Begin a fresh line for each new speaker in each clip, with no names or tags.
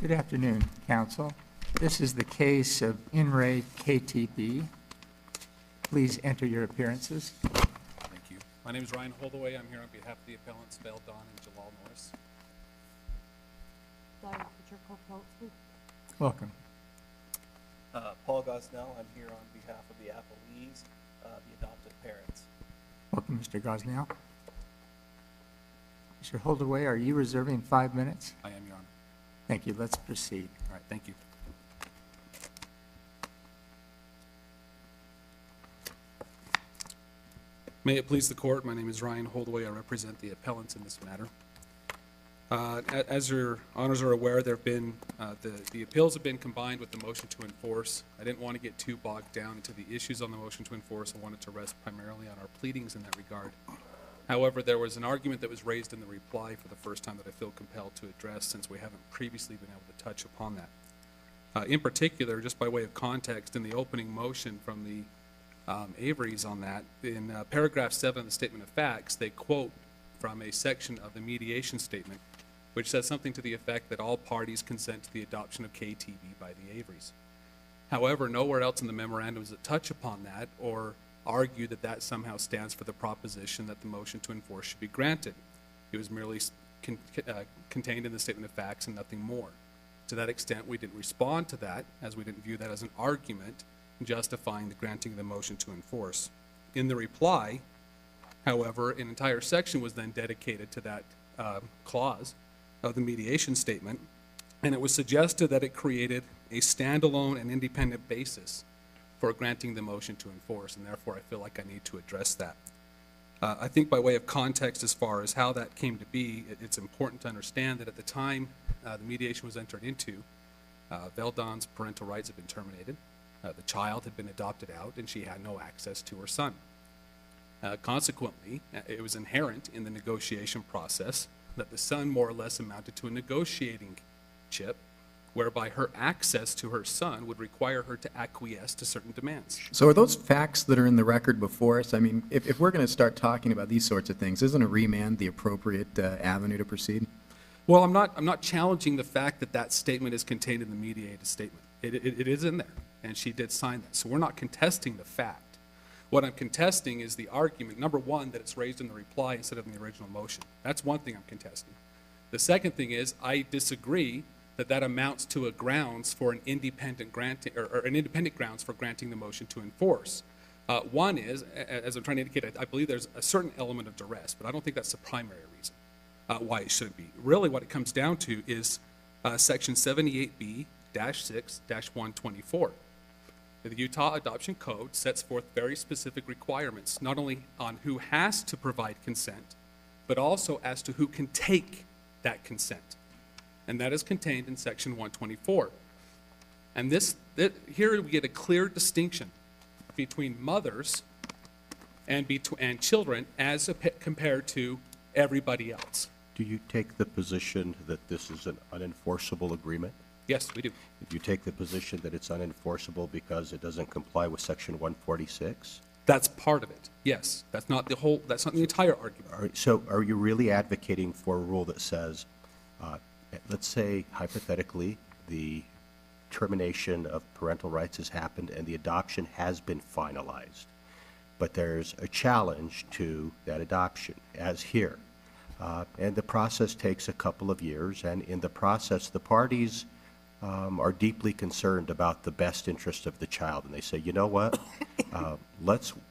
Good afternoon, Council. This is the case of In re K.T.B. Please enter your appearances.
Thank you. My name is Ryan Holdaway. I'm here on behalf of the appellants Vale Dawn and Jalal Norris.
Put your co-quote, please.
Welcome.
Paul Gosnell, I'm here on behalf of the appellees, the adopted parents.
Welcome, Mr. Gosnell. Mr. Holdaway, are you reserving 5 minutes?
I am, Your Honor.
Thank you. Let's proceed.
All right, thank you. May it please the court, my name is Ryan Holdaway. I represent the appellants in this matter. As your honors are aware, there have been the appeals have been combined with the motion to enforce. I didn't want to get too bogged down into the issues on the motion to enforce. I wanted to rest primarily on our pleadings in that regard. However, there was an argument that was raised in the reply for the first time that I feel compelled to address, since we haven't previously been able to touch upon that. In particular, just by way of context, in the opening motion from the Averys on that, in paragraph 7 of the statement of facts, they quote from a section of the mediation statement, which says something to the effect that all parties consent to the adoption of K.T.B. by the Averys. However, nowhere else in the memorandum does it touch upon that or argue that that somehow stands for the proposition that the motion to enforce should be granted. It was merely contained in the statement of facts and nothing more. To that extent, we didn't respond to that, as we didn't view that as an argument justifying the granting of the motion to enforce. In the reply, however, an entire section was then dedicated to that clause of the mediation statement, and it was suggested that it created a standalone and independent basis for granting the motion to enforce, and therefore I feel like I need to address that. I think by way of context as far as how that came to be, it's important to understand that at the time the mediation was entered into, Vale Dawn's parental rights had been terminated, the child had been adopted out, and she had no access to her son. Consequently, it was inherent in the negotiation process that the son more or less amounted to a negotiating chip, whereby her access to her son would require her to acquiesce to certain demands.
So are those facts that are in the record before us? I mean, if we're going to start talking about these sorts of things, isn't a remand the appropriate avenue to proceed?
Well, I'm not challenging the fact that that statement is contained in the mediated statement. It is in there, and she did sign that. So we're not contesting the fact. What I'm contesting is the argument, number one, that it's raised in the reply instead of in the original motion. That's one thing I'm contesting. The second thing is I disagree that amounts to a grounds for an independent granting, or an independent grounds for granting the motion to enforce. One is, as I'm trying to indicate, I believe there's a certain element of duress, but I don't think that's the primary reason why it should be. Really what it comes down to is section 78B-6-124. The Utah Adoption Code sets forth very specific requirements, not only on who has to provide consent, but also as to who can take that consent. And that is contained in section 124. And here we get a clear distinction between mothers and children as compared to everybody else.
Do you take the position that this is an unenforceable agreement?
Yes, we do.
Do you take the position that it's unenforceable because it doesn't comply with section 146?
That's part of it, yes. That's not the entire argument.
So are you really advocating for a rule that says, let's say, hypothetically, the termination of parental rights has happened and the adoption has been finalized, but there's a challenge to that adoption, as here. And the process takes a couple of years, and in the process, the parties are deeply concerned about the best interest of the child. And they say, you know what,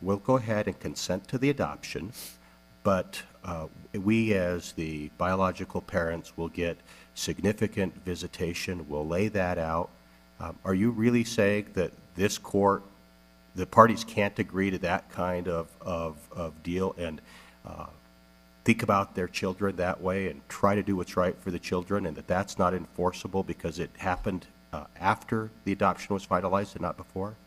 we'll go ahead and consent to the adoption, but we as the biological parents will get significant visitation. We'll lay that out. Are you really saying that this court, the parties can't agree to that kind of deal and think about their children that way and try to do what's right for the children, and that that's not enforceable because it happened after the adoption was finalized and not before?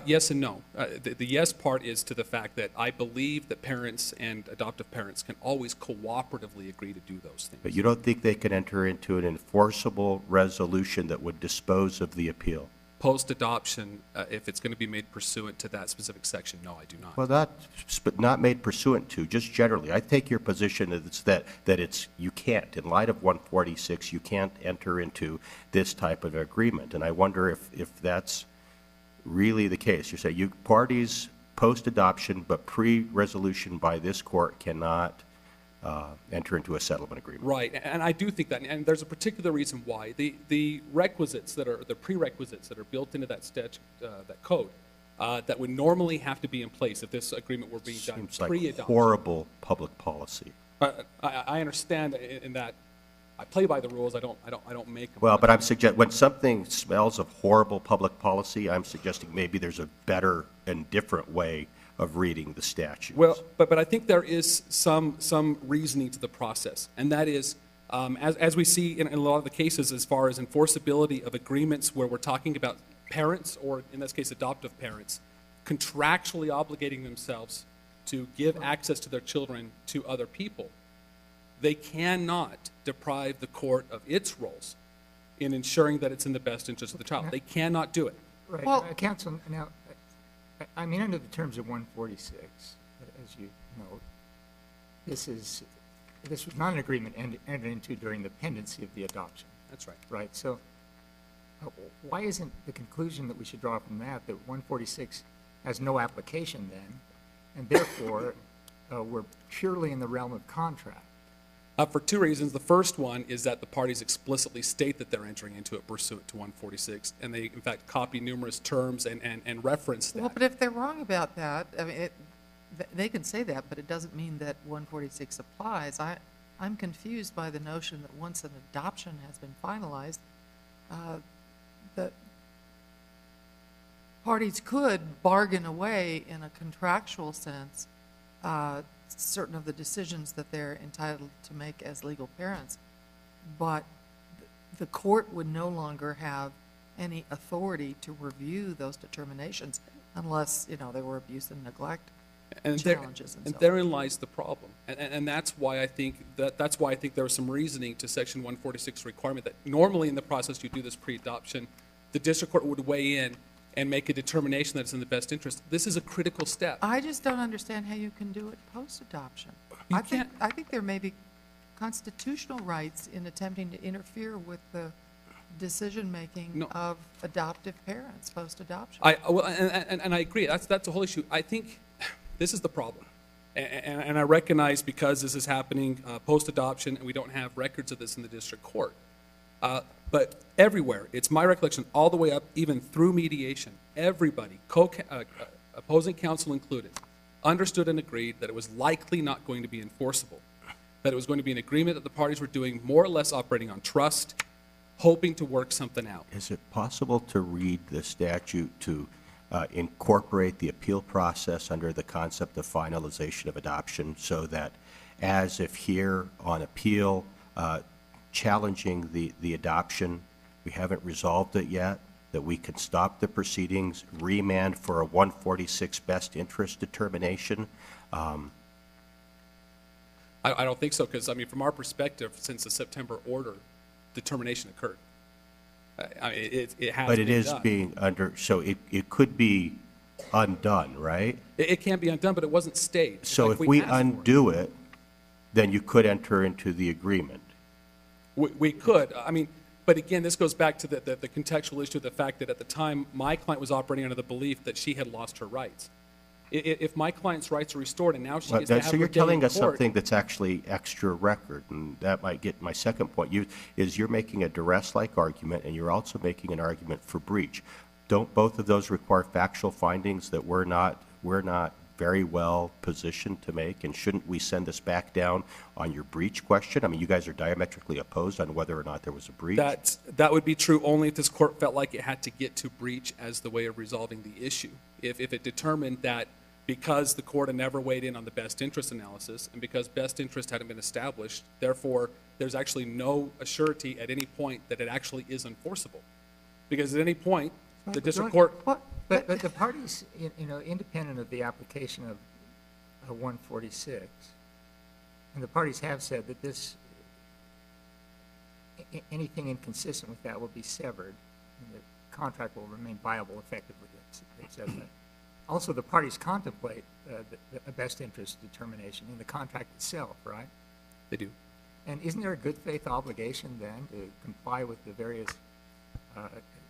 Yes and no. The yes part is to the fact that I believe that parents and adoptive parents can always cooperatively agree to do those things.
But you don't think they can enter into an enforceable resolution that would dispose of the appeal?
post-adoption, if it's going to be made pursuant to that specific section, no, I do not.
Well, not made pursuant to, just generally. I take your position that it's, you can't, in light of 146, you can't enter into this type of agreement. And I wonder if that's really the case. You say you parties post-adoption but pre-resolution by this court cannot enter into a settlement agreement.
Right, and I do think that, and there's a particular reason why. The requisites that are, the prerequisites that are built into that statute, that code, that would normally have to be in place if this agreement were being done
Seems like
pre-adoption.
horrible public policy.
I understand in that I play by the rules. I don't make them.
Well, but I'm suggesting, when something smells of horrible public policy, I'm suggesting maybe there's a better and different way of reading the statutes.
Well, but I think there is some reasoning to the process, and that is, as we see in a lot of the cases as far as enforceability of agreements where we're talking about parents, or in this case adoptive parents, contractually obligating themselves to give access to their children to other people, they cannot deprive the court of its roles in ensuring that it's in the best interest of the child. They cannot do it.
Right,
Well-
counsel, now, I mean, under the terms of 146, as you know, this was not an agreement entered into during the pendency of the adoption,
That's right.
right? So why isn't the conclusion that we should draw from that 146 has no application then, and therefore we're purely in the realm of contract?
For two reasons. The first one is that the parties explicitly state that they're entering into it pursuant to 146, and they, in fact, copy numerous terms and reference that.
Well, but if they're wrong about that, I mean, they can say that, but it doesn't mean that 146 applies. I'm confused by the notion that once an adoption has been finalized, that parties could bargain away in a contractual sense certain of the decisions that they're entitled to make as legal parents, but the court would no longer have any authority to review those determinations unless, there were abuse and neglect challenges and so on.
Therein lies the problem, and that's why I think there is some reasoning to Section 146 requirement that normally in the process you do this pre-adoption, the district court would weigh in and make a determination that it's in the best interest. This is a critical step.
I just don't understand how you can do it post-adoption.
You
I think
can't.
there may be constitutional rights in attempting to interfere with the decision-making
No.
of adoptive parents post-adoption.
And I agree. That's the whole issue. I think this is the problem, and I recognize because this is happening post-adoption, and we don't have records of this in the district court. But everywhere, it's my recollection, all the way up, even through mediation, everybody, opposing counsel included, understood and agreed that it was likely not going to be enforceable, that it was going to be an agreement that the parties were doing more or less operating on trust, hoping to work something out.
Is it possible to read the statute to incorporate the appeal process under the concept of finalization of adoption so that as if here on appeal, challenging the adoption, we haven't resolved it yet, that we can stop the proceedings, remand for a 146 best interest determination?
I don't think so, because, from our perspective, since the September order, determination occurred. It has
But it
been
is
done.
being so it could be undone, right?
It can't be undone, but it wasn't stayed.
So
Like
if we
asked for it.
undo it, then you could enter into the agreement.
We could. But again, this goes back to the contextual issue of the fact that at the time, my client was operating under the belief that she had lost her rights. If my client's rights are restored and now she gets to have
So
her
you're
day in
telling us
court-
something that's actually extra record, and that might get my second point. You're making a duress-like argument, and you're also making an argument for breach. Don't both of those require factual findings that we're not very well positioned to make? And shouldn't we send this back down on your breach question? You guys are diametrically opposed on whether or not there was a breach.
That would be true only if this court felt like it had to get to breach as the way of resolving the issue. If it determined that because the court had never weighed in on the best interest analysis and because best interest hadn't been established, therefore there's actually no assurity at any point that it actually is enforceable. Because at any point, the district court...
But the parties, independent of the application of 146, and the parties have said that anything inconsistent with that will be severed. And the contract will remain viable effectively. It says that. Also, the parties contemplate a best interest determination in the contract itself, right?
They do.
And isn't there a good faith obligation then to comply with the various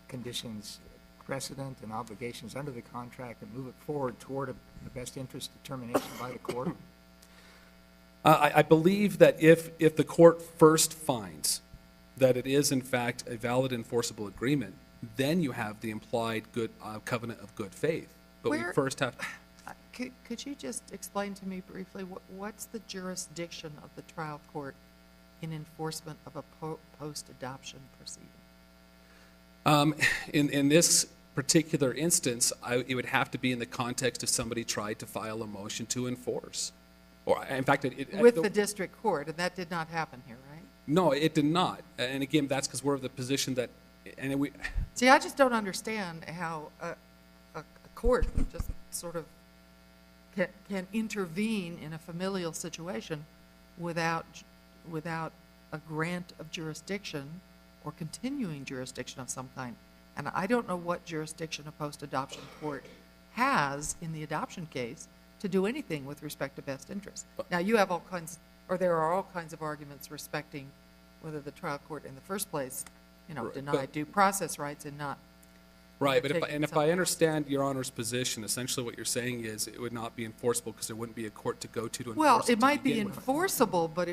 conditions precedent and obligations under the contract and move it forward toward a best interest determination by the court?
I believe that if the court first finds that it is in fact a valid enforceable agreement, then you have the implied good covenant of good faith. But we
Where-
first have,
Could you just explain to me briefly, what's the jurisdiction of the trial court in enforcement of a post-adoption proceeding?
in this particular instance, it would have to be in the context of somebody tried to file a motion to enforce. Or, in fact,
With the district court, and that did not happen here, right?
No, it did not. And again, that's because we're of the position that, and we,
See, I just don't understand how a court just sort of can intervene in a familial situation without a grant of jurisdiction or continuing jurisdiction of some kind. And I don't know what jurisdiction a post-adoption court has in the adoption case to do anything with respect to best interest. Now, you have all kinds, or there are all kinds of arguments respecting whether the trial court in the first place,
Right,
denied
but-
due process rights and not.
right, but
taking
if
some-
I understand Your Honor's position, essentially what you're saying is it would not be enforceable because there wouldn't be a court to go to enforce
Well,
it
it
to
might be
begin with.
enforceable, but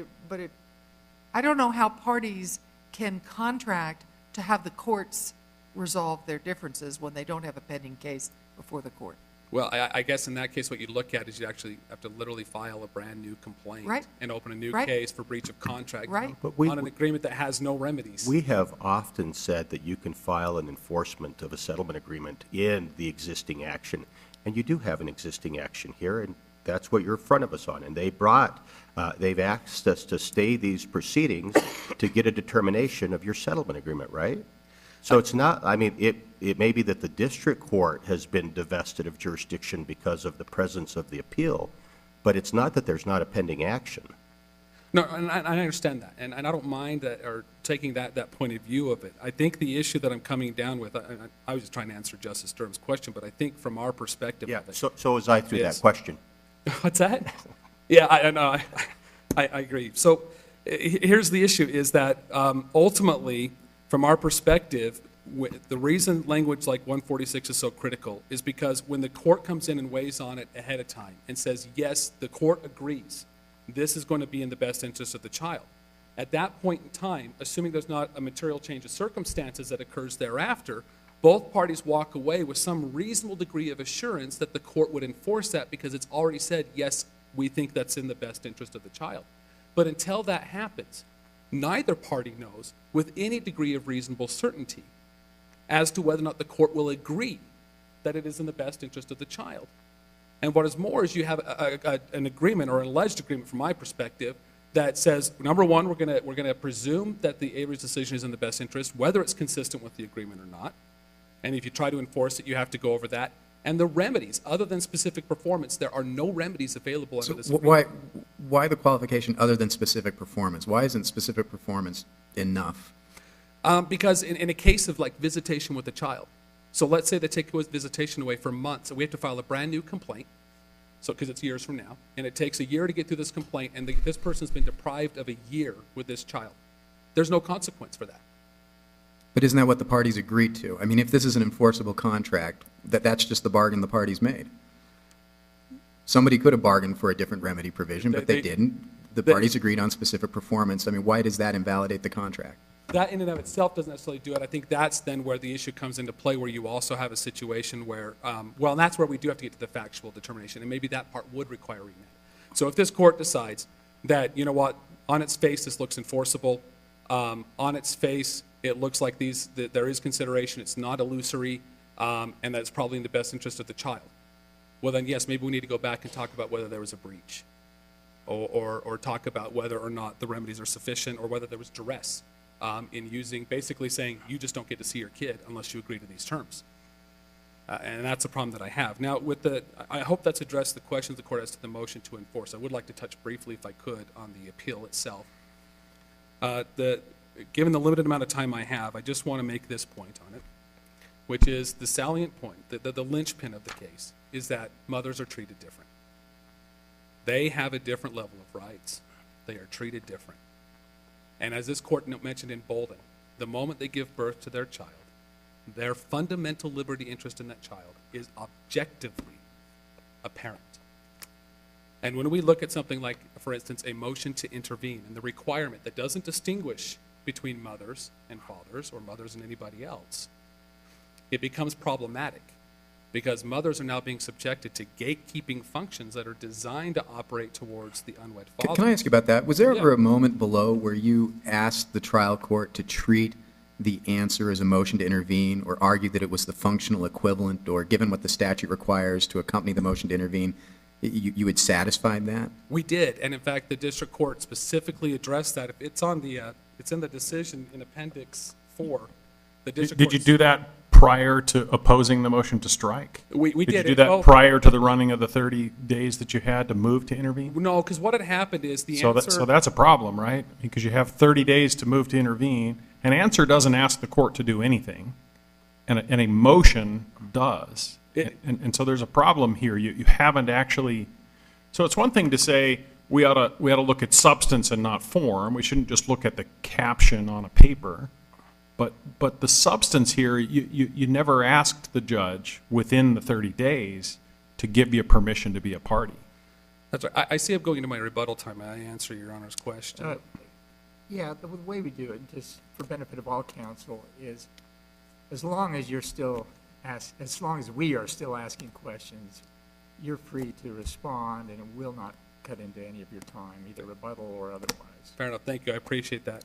I don't know how parties can contract to have the courts resolve their differences when they don't have a pending case before the court.
Well, I guess in that case, what you'd look at is you actually have to literally file a brand-new complaint.
Right.
And open a new
Right.
case for breach of contract.
Right.
But we-
On an agreement that has no remedies.
We have often said that you can file an enforcement of a settlement agreement in the existing action, and you do have an existing action here, and that's what you're in front of us on. And they've asked us to stay these proceedings to get a determination of your settlement agreement, right? So it's not, I mean, it may be that the district court has been divested of jurisdiction because of the presence of the appeal, but it's not that there's not a pending action.
No, and I understand that, and I don't mind that, or taking that point of view of it. I think the issue that I'm coming down with, I was just trying to answer Justice Durham's question, but I think from our perspective
Yeah,
of it.
so was I through that
Yes.
question.
What's that? Yeah, I know, I agree. So here's the issue, is that ultimately, from our perspective, the reason language like 146 is so critical is because when the court comes in and weighs on it ahead of time and says, yes, the court agrees, this is going to be in the best interest of the child. At that point in time, assuming there's not a material change of circumstances that occurs thereafter, both parties walk away with some reasonable degree of assurance that the court would enforce that because it's already said, yes, we think that's in the best interest of the child. But until that happens, neither party knows with any degree of reasonable certainty as to whether or not the court will agree that it is in the best interest of the child. And what is more is you have an agreement, or an alleged agreement from my perspective, that says, number one, we're going to presume that the Avery's decision is in the best interest, whether it's consistent with the agreement or not. And if you try to enforce it, you have to go over that. And the remedies, other than specific performance, there are no remedies available under this agreement.
Why the qualification other than specific performance? Why isn't specific performance enough?
Because in a case of like visitation with a child, so let's say they take visitation away for months, and we have to file a brand new complaint, so because it's years from now, and it takes a year to get through this complaint, and this person's been deprived of a year with this child. There's no consequence for that.
But isn't that what the parties agreed to? I mean, if this is an enforceable contract, that's just the bargain the parties made. Somebody could have bargained for a different remedy provision, but they didn't. The parties agreed on specific performance. I mean, why does that invalidate the contract?
That in and of itself doesn't necessarily do it. I think that's then where the issue comes into play, where you also have a situation where, well, and that's where we do have to get to the factual determination, and maybe that part would require remand. So if this court decides that, you know what, on its face this looks enforceable, on its face it looks like that there is consideration, it's not illusory, and that it's probably in the best interest of the child, well then yes, maybe we need to go back and talk about whether there was a breach, or talk about whether or not the remedies are sufficient, or whether there was duress in using, basically saying, you just don't get to see your kid unless you agree to these terms. And that's a problem that I have. Now, I hope that's addressed the questions the court has to the motion to enforce. I would like to touch briefly, if I could, on the appeal itself. Given the limited amount of time I have, I just want to make this point on it, which is the salient point, the linchpin of the case, is that mothers are treated different. They have a different level of rights. They are treated different. And as this court mentioned in Bolden, the moment they give birth to their child, their fundamental liberty interest in that child is objectively apparent. And when we look at something like, for instance, a motion to intervene and the requirement that doesn't distinguish between mothers and fathers or mothers and anybody else, it becomes problematic because mothers are now being subjected to gatekeeping functions that are designed to operate towards the unwed father.
Can I ask you about that? Was there ever
Yeah.
a moment below where you asked the trial court to treat the answer as a motion to intervene or argue that it was the functional equivalent or given what the statute requires to accompany the motion to intervene, you had satisfied that?
We did, and in fact, the district court specifically addressed that. It's on the, it's in the decision in Appendix 4. The district
Did you
court-
do that prior to opposing the motion to strike?
We
Did
did
you
it.
do that
Oh.
prior to the running of the 30 days that you had to move to intervene?
No, because what had happened is the
So
answer.
that's a problem, right? Because you have 30 days to move to intervene. An answer doesn't ask the court to do anything, and a motion does. And so there's a problem here. You haven't actually. So it's one thing to say we ought to look at substance and not form. We shouldn't just look at the caption on a paper. But the substance here, you never asked the judge within the 30 days to give you permission to be a party.
That's right. I see I'm going into my rebuttal time. May I answer Your Honor's question?
Yeah, the way we do it, just for benefit of all counsel, is as long as as long as we are still asking questions, you're free to respond, and it will not cut into any of your time, either rebuttal or otherwise.
Fair enough. Thank you. I appreciate that.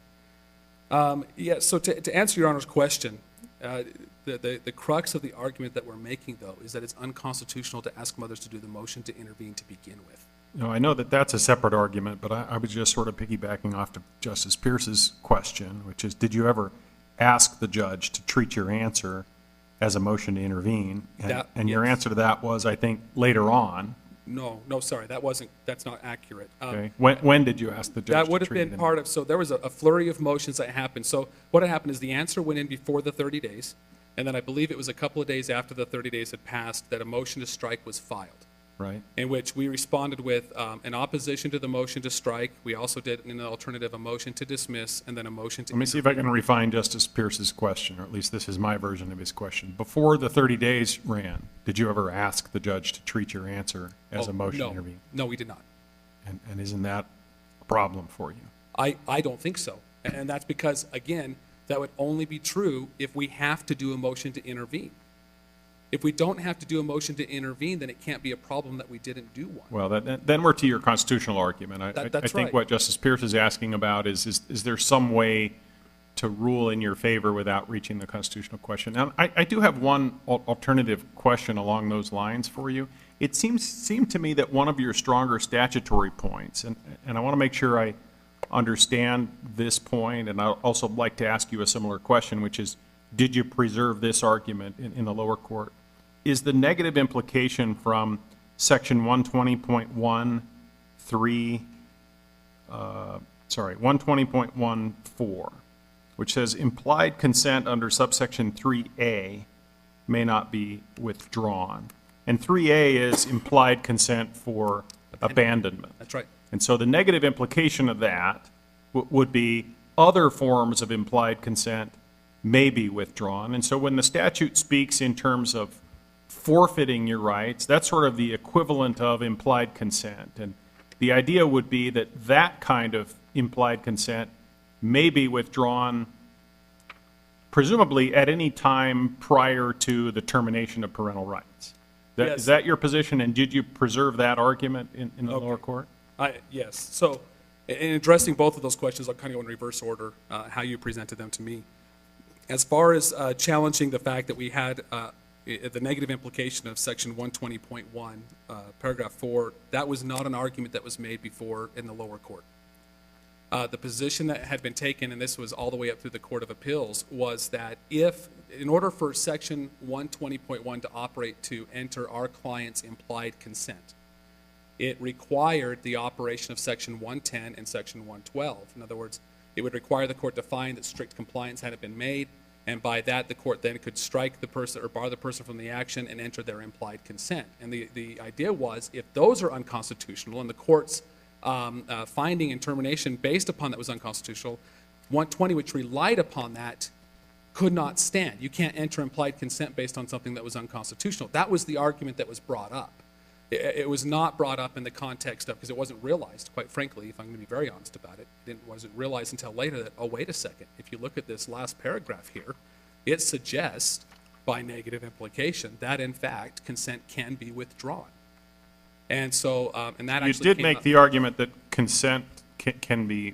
Yeah, so to answer Your Honor's question, the crux of the argument that we're making, though, is that it's unconstitutional to ask mothers to do the motion to intervene to begin with.
No, I know that that's a separate argument, but I was just sort of piggybacking off to Justice Pierce's question, which is, did you ever ask the judge to treat your answer as a motion to intervene? And your
Yes.
answer to that was, I think, later on.
No, sorry, that's not accurate.
Okay. When did you ask the judge
That
to
would have
treat
been
it?
part of, so there was a flurry of motions that happened. So what had happened is the answer went in before the 30 days, and then I believe it was a couple of days after the 30 days had passed that a motion to strike was filed,
Right.
in which we responded with an opposition to the motion to strike. We also did an alternative, a motion to dismiss, and then a motion to.
Let me see if I can refine Justice Pierce's question, or at least this is my version of his question. Before the 30 days ran, did you ever ask the judge to treat your answer as a motion to intervene?
No, we did not.
And isn't that a problem for you?
I don't think so. And that's because, again, that would only be true if we have to do a motion to intervene. If we don't have to do a motion to intervene, then it can't be a problem that we didn't do one.
Well, then we're to your constitutional argument. I
That's
think
right.
what Justice Pierce is asking about is there some way to rule in your favor without reaching the constitutional question? Now, I do have one alternative question along those lines for you. It seemed to me that one of your stronger statutory points, and I want to make sure I understand this point, and I'd also like to ask you a similar question, which is, did you preserve this argument in the lower court? Is the negative implication from section 120.14, which says implied consent under subsection 3A may not be withdrawn. And 3A is implied consent for abandonment.
That's right.
And so the negative implication of that would be other forms of implied consent may be withdrawn. And so when the statute speaks in terms of forfeiting your rights, that's sort of the equivalent of implied consent. And the idea would be that that kind of implied consent may be withdrawn presumably at any time prior to the termination of parental rights.
Yes.
Is that your position, and did you preserve that argument in the lower court?
Yes. So in addressing both of those questions, I'll kind of go in reverse order, how you presented them to me. As far as challenging the fact that we had the negative implication of section 120.1, paragraph 4, that was not an argument that was made before in the lower court. The position that had been taken, and this was all the way up through the Court of Appeals, was that in order for section 120.1 to operate to enter our client's implied consent, it required the operation of section 110 and section 112. In other words, it would require the court to find that strict compliance hadn't been made, And by that, the court then could strike the person or bar the person from the action and enter their implied consent. And the idea was, if those are unconstitutional and the court's finding and termination based upon that was unconstitutional, 120, which relied upon that, could not stand. You can't enter implied consent based on something that was unconstitutional. That was the argument that was brought up. It was not brought up in the context of, because it wasn't realized, quite frankly, if I'm going to be very honest about it, wasn't realized until later that, oh, wait a second, if you look at this last paragraph here, it suggests, by negative implication, that in fact consent can be withdrawn. And so, and that
You
actually
did
came
make
up.
the argument that consent can be,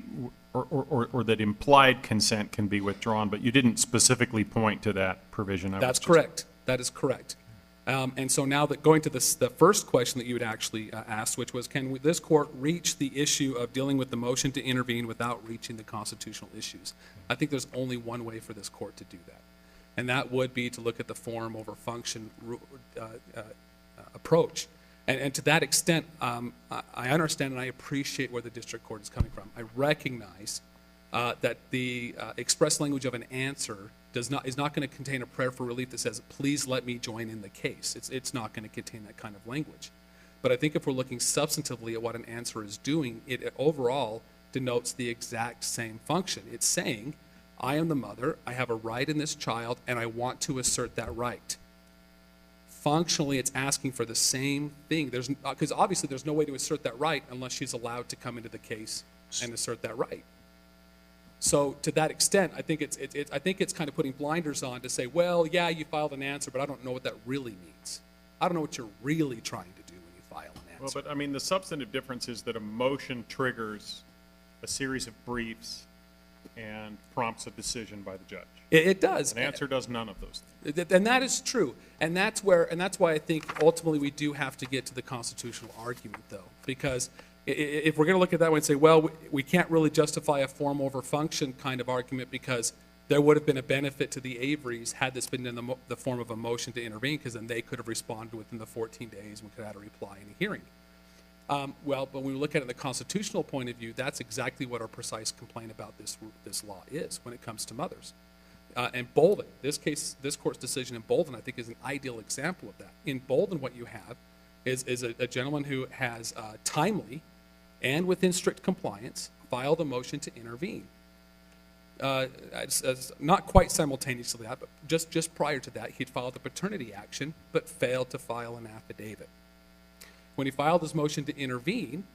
or that implied consent can be withdrawn, but you didn't specifically point to that provision.
That's correct. That is correct. And so now that going to the first question that you had actually asked, which was, can this court reach the issue of dealing with the motion to intervene without reaching the constitutional issues? I think there's only one way for this court to do that, and that would be to look at the form over function approach. And to that extent, I understand and I appreciate where the district court is coming from. I recognize that the express language of an answer is not going to contain a prayer for relief that says, please let me join in the case. It's not going to contain that kind of language. But I think if we're looking substantively at what an answer is doing, it overall denotes the exact same function. It's saying, I am the mother, I have a right in this child, and I want to assert that right. Functionally, it's asking for the same thing. Because obviously there's no way to assert that right unless she's allowed to come into the case and assert that right. So to that extent, I think it's kind of putting blinders on to say, well, yeah, you filed an answer, but I don't know what that really means. I don't know what you're really trying to do when you file an answer.
Well, but I mean, the substantive difference is that a motion triggers a series of briefs and prompts a decision by the judge.
It does.
An answer does none of those things.
And that is true. And that's why I think ultimately we do have to get to the constitutional argument, though, because if we're going to look at that way and say, well, we can't really justify a form over function kind of argument because there would have been a benefit to the Averys had this been in the form of a motion to intervene, because then they could have responded within the 14 days and we could have had a reply in a hearing. Well, but when we look at it in the constitutional point of view, that's exactly what our precise complaint about this law is when it comes to mothers. And Bolden, this court's decision in Bolden, I think, is an ideal example of that. In Bolden, what you have is a gentleman who has timely and within strict compliance filed a motion to intervene. Not quite simultaneously that, but just prior to that, he'd filed a paternity action, but failed to file an affidavit. When he filed his motion to intervene,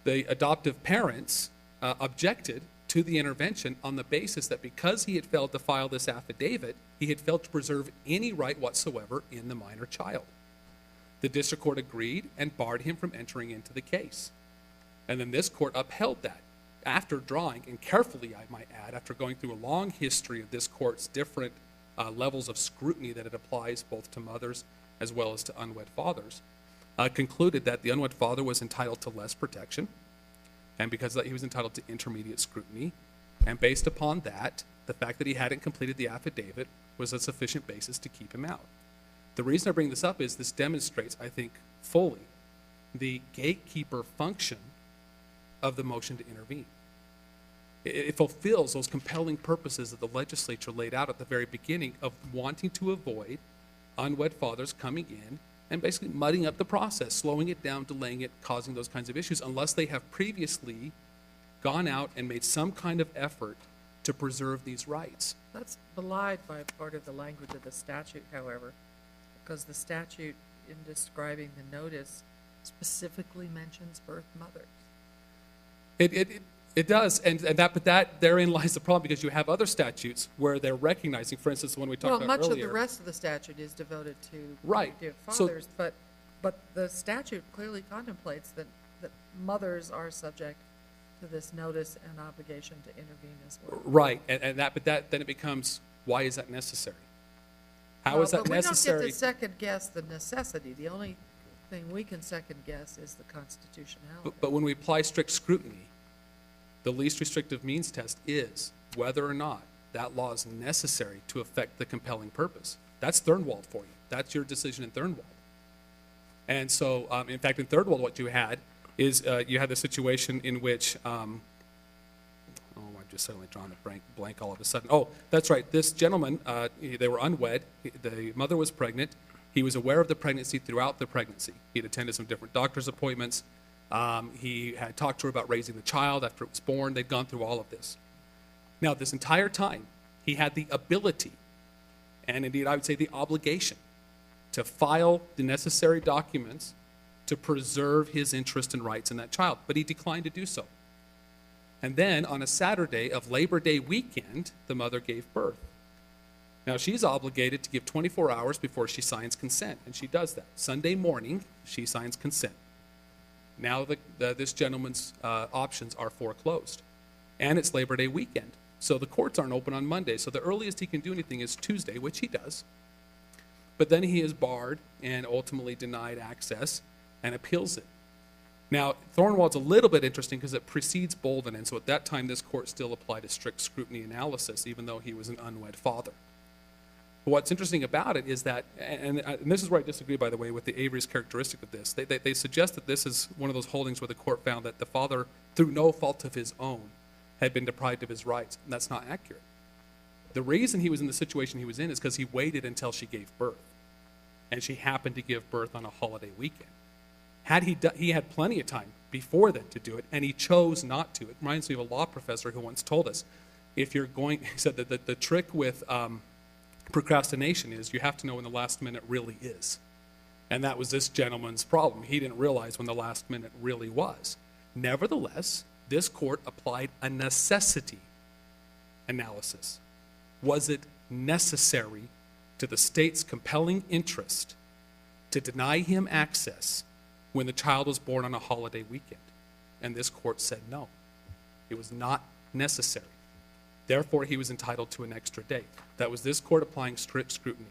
the adoptive parents objected to the intervention on the basis that because he had failed to file this affidavit, he had failed to preserve any right whatsoever in the minor child. The district court agreed and barred him from entering into the case. And then this court upheld that after drawing, and carefully I might add, after going through a long history of this court's different levels of scrutiny that it applies both to mothers as well as to unwed fathers, concluded that the unwed father was entitled to less protection, and because of that he was entitled to intermediate scrutiny, and based upon that, the fact that he hadn't completed the affidavit was a sufficient basis to keep him out. The reason I bring this up is this demonstrates, I think, fully the gatekeeper function of the motion to intervene. It fulfills those compelling purposes that the legislature laid out at the very beginning of wanting to avoid unwed fathers coming in and basically mudding up the process, slowing it down, delaying it, causing those kinds of issues, unless they have previously gone out and made some kind of effort to preserve these rights.
That's belied by part of the language of the statute, however, because the statute, in describing the notice, specifically mentions birth mothers.
It does, but therein lies the problem, because you have other statutes where they're recognizing, for instance, the one we talked about earlier.
Well, much of the rest of the statute is devoted to
Right.
adoptive
So-
fathers, but the statute clearly contemplates that mothers are subject to this notice and obligation to intervene as well.
Right, then it becomes, why is that necessary? How is that necessary?
But we don't get to second guess the necessity. The only thing we can second guess is the constitutionality.
But when we apply strict scrutiny, the least restrictive means test is whether or not that law is necessary to affect the compelling purpose. That's Thurnwald for you. That's your decision in Thurnwald. And so, in fact, in Thurnwald, what you had is you had the situation in which, just suddenly drawn a blank all of a sudden. Oh, that's right. This gentleman, they were unwed. The mother was pregnant. He was aware of the pregnancy throughout the pregnancy. He had attended some different doctor's appointments. He had talked to her about raising the child after it was born. They'd gone through all of this. Now, this entire time, he had the ability, and indeed I would say the obligation, to file the necessary documents to preserve his interest and rights in that child, but he declined to do so. And then on a Saturday of Labor Day weekend, the mother gave birth. Now she's obligated to give 24 hours before she signs consent, and she does that. Sunday morning, she signs consent. Now this gentleman's options are foreclosed, and it's Labor Day weekend. So the courts aren't open on Monday, so the earliest he can do anything is Tuesday, which he does. But then he is barred and ultimately denied access and appeals it. Now, Thornwald's a little bit interesting because it precedes Bolden, and so at that time this court still applied a strict scrutiny analysis, even though he was an unwed father. But what's interesting about it is that, and this is where I disagree, by the way, with the Avery's characteristic of this. They suggest that this is one of those holdings where the court found that the father, through no fault of his own, had been deprived of his rights, and that's not accurate. The reason he was in the situation he was in is because he waited until she gave birth, and she happened to give birth on a holiday weekend. He had plenty of time before then to do it, and he chose not to. It reminds me of a law professor who once told us, he said that the trick with procrastination is you have to know when the last minute really is. And that was this gentleman's problem. He didn't realize when the last minute really was. Nevertheless, this court applied a necessity analysis. Was it necessary to the state's compelling interest to deny him access when the child was born on a holiday weekend? And this court said no. It was not necessary. Therefore, he was entitled to an extra day. That was this court applying strict scrutiny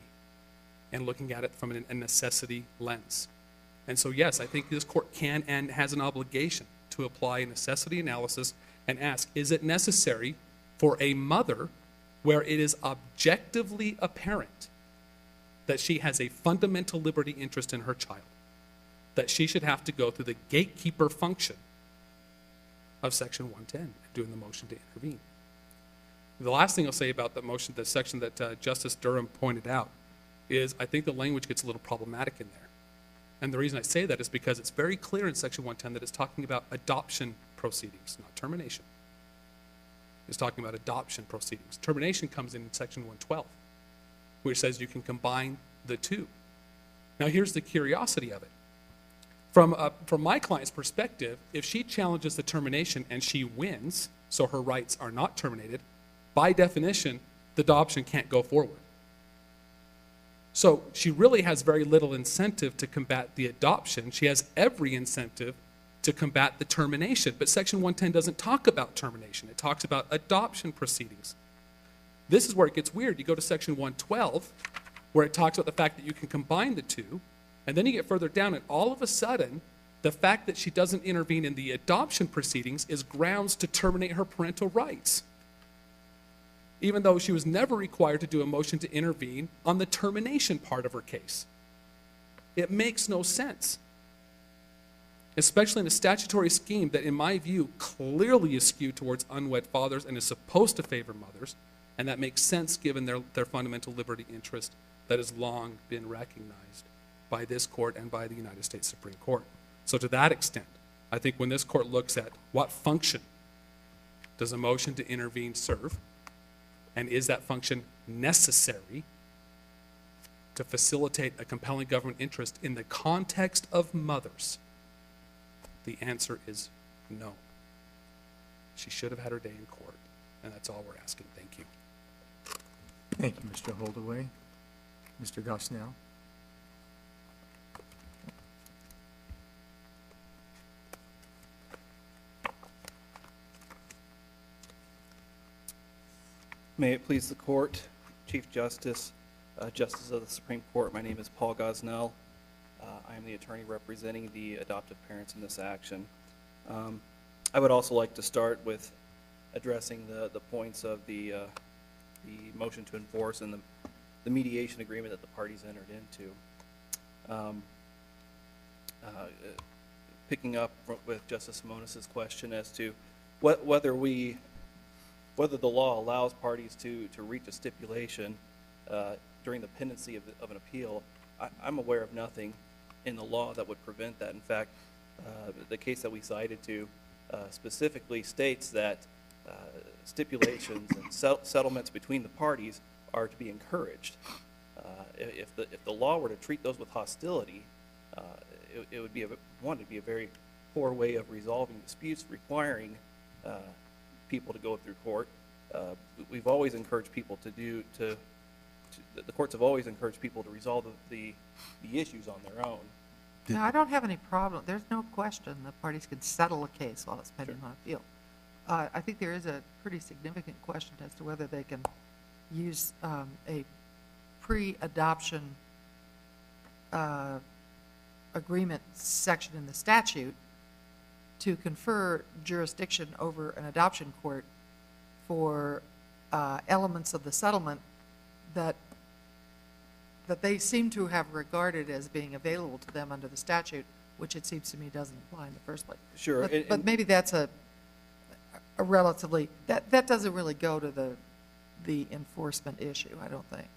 and looking at it from a necessity lens. And so, yes, I think this court can and has an obligation to apply a necessity analysis and ask, is it necessary for a mother where it is objectively apparent that she has a fundamental liberty interest in her child, that she should have to go through the gatekeeper function of Section 110, doing the motion to intervene? The last thing I'll say about the motion, the section that Justice Durham pointed out, is I think the language gets a little problematic in there. And the reason I say that is because it's very clear in Section 110 that it's talking about adoption proceedings, not termination. It's talking about adoption proceedings. Termination comes in Section 112, which says you can combine the two. Now here's the curiosity of it. From my client's perspective, if she challenges the termination and she wins, so her rights are not terminated, by definition, the adoption can't go forward. So she really has very little incentive to combat the adoption. She has every incentive to combat the termination. But Section 110 doesn't talk about termination. It talks about adoption proceedings. This is where it gets weird. You go to Section 112, where it talks about the fact that you can combine the two, and then you get further down, and all of a sudden, the fact that she doesn't intervene in the adoption proceedings is grounds to terminate her parental rights, even though she was never required to do a motion to intervene on the termination part of her case. It makes no sense, especially in a statutory scheme that, in my view, clearly is skewed towards unwed fathers and is supposed to favor mothers, and that makes sense given their fundamental liberty interest that has long been recognized by this court and by the United States Supreme Court. So to that extent, I think when this court looks at what function does a motion to intervene serve, and is that function necessary to facilitate a compelling government interest in the context of mothers, the answer is no. She should have had her day in court, and that's all we're asking. Thank you.
Thank you, Mr. Holdaway. Mr. Gosnell.
May it please the court, Chief Justice, Justice of the Supreme Court, my name is Paul Gosnell. I am the attorney representing the adoptive parents in this action. I would also like to start with addressing the points of the motion to enforce and the mediation agreement that the parties entered into. Picking up with Justice Simonis's question as to whether we whether the law allows parties to reach a stipulation during the pendency of an appeal, I'm aware of nothing in the law that would prevent that. In fact, the case that we cited to specifically states that stipulations and settlements between the parties are to be encouraged. If the law were to treat those with hostility, it would be a very poor way of resolving disputes, requiring people to go through court. We've always encouraged people the courts have always encouraged people to resolve the issues on their own.
No, I don't have any problem. There's no question the parties can settle a case while it's pending on appeal. I think there is a pretty significant question as to whether they can use a pre-adoption agreement section in the statute to confer jurisdiction over an adoption court for elements of the settlement that they seem to have regarded as being available to them under the statute, which it seems to me doesn't apply in the first place.
Sure.
But maybe that's a relatively, that doesn't really go to the enforcement issue, I don't think.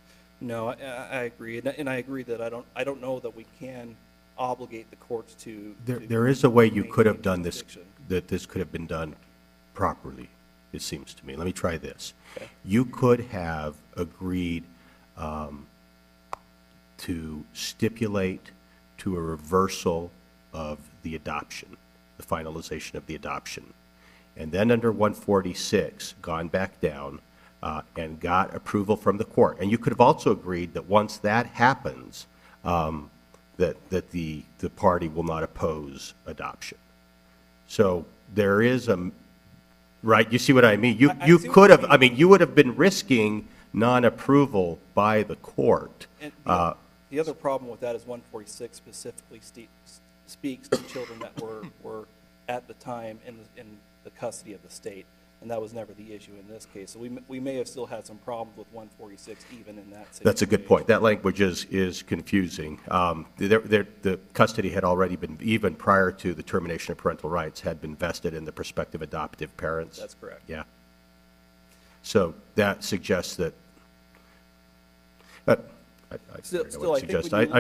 No, I agree, and I agree that I don't know that we can obligate the courts to.
There is a way you could have
maintain
done this,
jurisdiction.
that this could have been done properly, it seems to me. Let me try this.
Okay.
You could have agreed to stipulate to a reversal of the adoption, the finalization of the adoption, and then under 146, gone back down and got approval from the court. And you could have also agreed that once that happens, that the party will not oppose adoption. So there is right, you see what I mean? You could have, I mean, you would have been risking non-approval by the court.
And the other problem with that is 146 specifically speaks to children that were at the time in the custody of the state, and that was never the issue in this case. So we may have still had some problems with 146 even in that situation.
That's a good point. That language is confusing. The custody had already been, even prior to the termination of parental rights, had been vested in the prospective adoptive parents.
That's correct.
Yeah. So that suggests that, I'm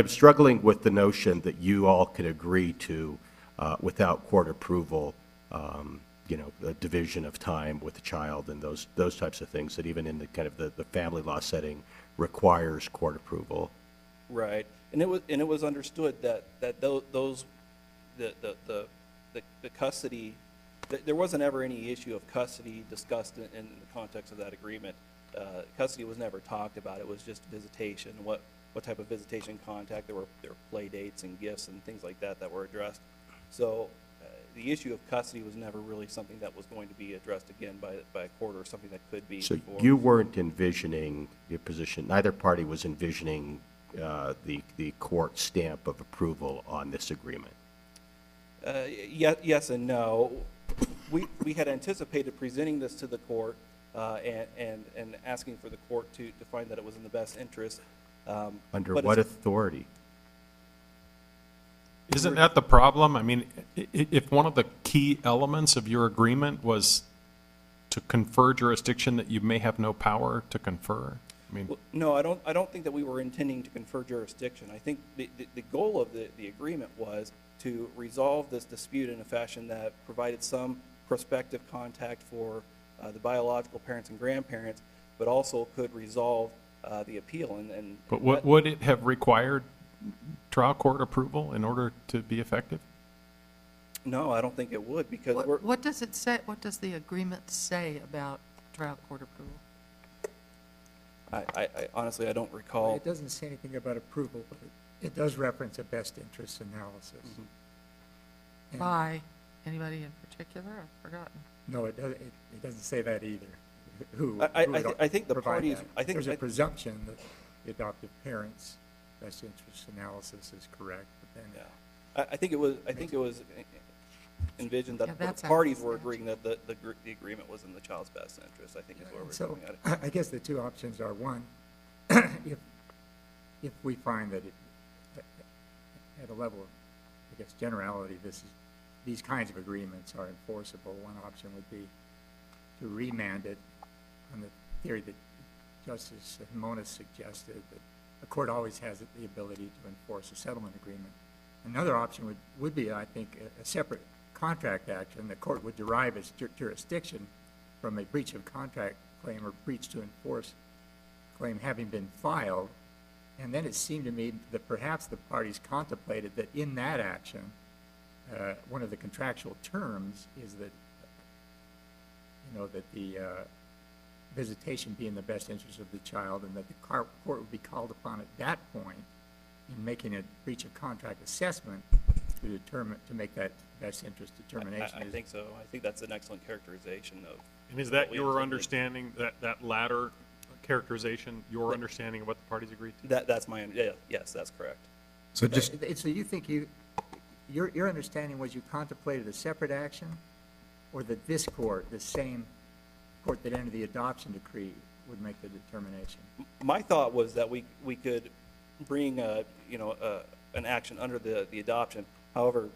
struggling with the notion that you all can agree to, without court approval, the division of time with the child and those types of things, that even in the kind of the family law setting requires court approval.
Right, and it was understood that the custody, there wasn't ever any issue of custody discussed in the context of that agreement. Custody was never talked about. It was just visitation. What type of visitation contact? There were play dates and gifts and things like that were addressed. So the issue of custody was never really something that was going to be addressed again by a court, or something that could be.
So you weren't envisioning your position, neither party was envisioning the court stamp of approval on this agreement?
Yes and no. We had anticipated presenting this to the court and asking for the court to find that it was in the best interest.
Under what authority?
Isn't that the problem? I mean, if one of the key elements of your agreement was to confer jurisdiction that you may have no power to confer, I mean.
Well, no, I don't think that we were intending to confer jurisdiction. I think the goal of the agreement was to resolve this dispute in a fashion that provided some prospective contact for the biological parents and grandparents, but also could resolve the appeal.
But would it have required trial court approval in order to be effective?
No, I don't think it would, because
what does it say? What does the agreement say about trial court approval?
I honestly, I don't recall.
It doesn't say anything about approval, but it does reference a best interest analysis.
Mm-hmm.
And-
By anybody in particular? I've forgotten.
No, it doesn't say that either.
I think the
provide
parties.
that? There's a presumption that the adoptive parents' best interest analysis is correct, but then.
Yeah, I think it was envisioned that
Yeah,
the
that's
parties
how
were
it's
agreeing that the agreement was in the child's best interest, I think is where we're
So
going at it.
I guess the two options are, one, if we find that at a level of, I guess, generality, these kinds of agreements are enforceable, one option would be to remand it on the theory that Justice Mona suggested, that a court always has the ability to enforce a settlement agreement. Another option would be, I think, a separate contract action. The court would derive its jurisdiction from a breach of contract claim or breach to enforce claim having been filed. And then it seemed to me that perhaps the parties contemplated that in that action, one of the contractual terms is that, that the visitation be in the best interest of the child, and that the court would be called upon at that point in making a breach of contract assessment to make that best interest determination.
I think so. I think that's an excellent characterization of.
And is
what
that
we
your
intended.
understanding, that latter characterization, your understanding of what the parties agreed to?
That's my, yes, that's correct.
So just,
So you think your understanding was you contemplated a separate action, or that this court, the same court that entered the adoption decree, would make the determination?
My thought was that we could bring an action under the adoption. However,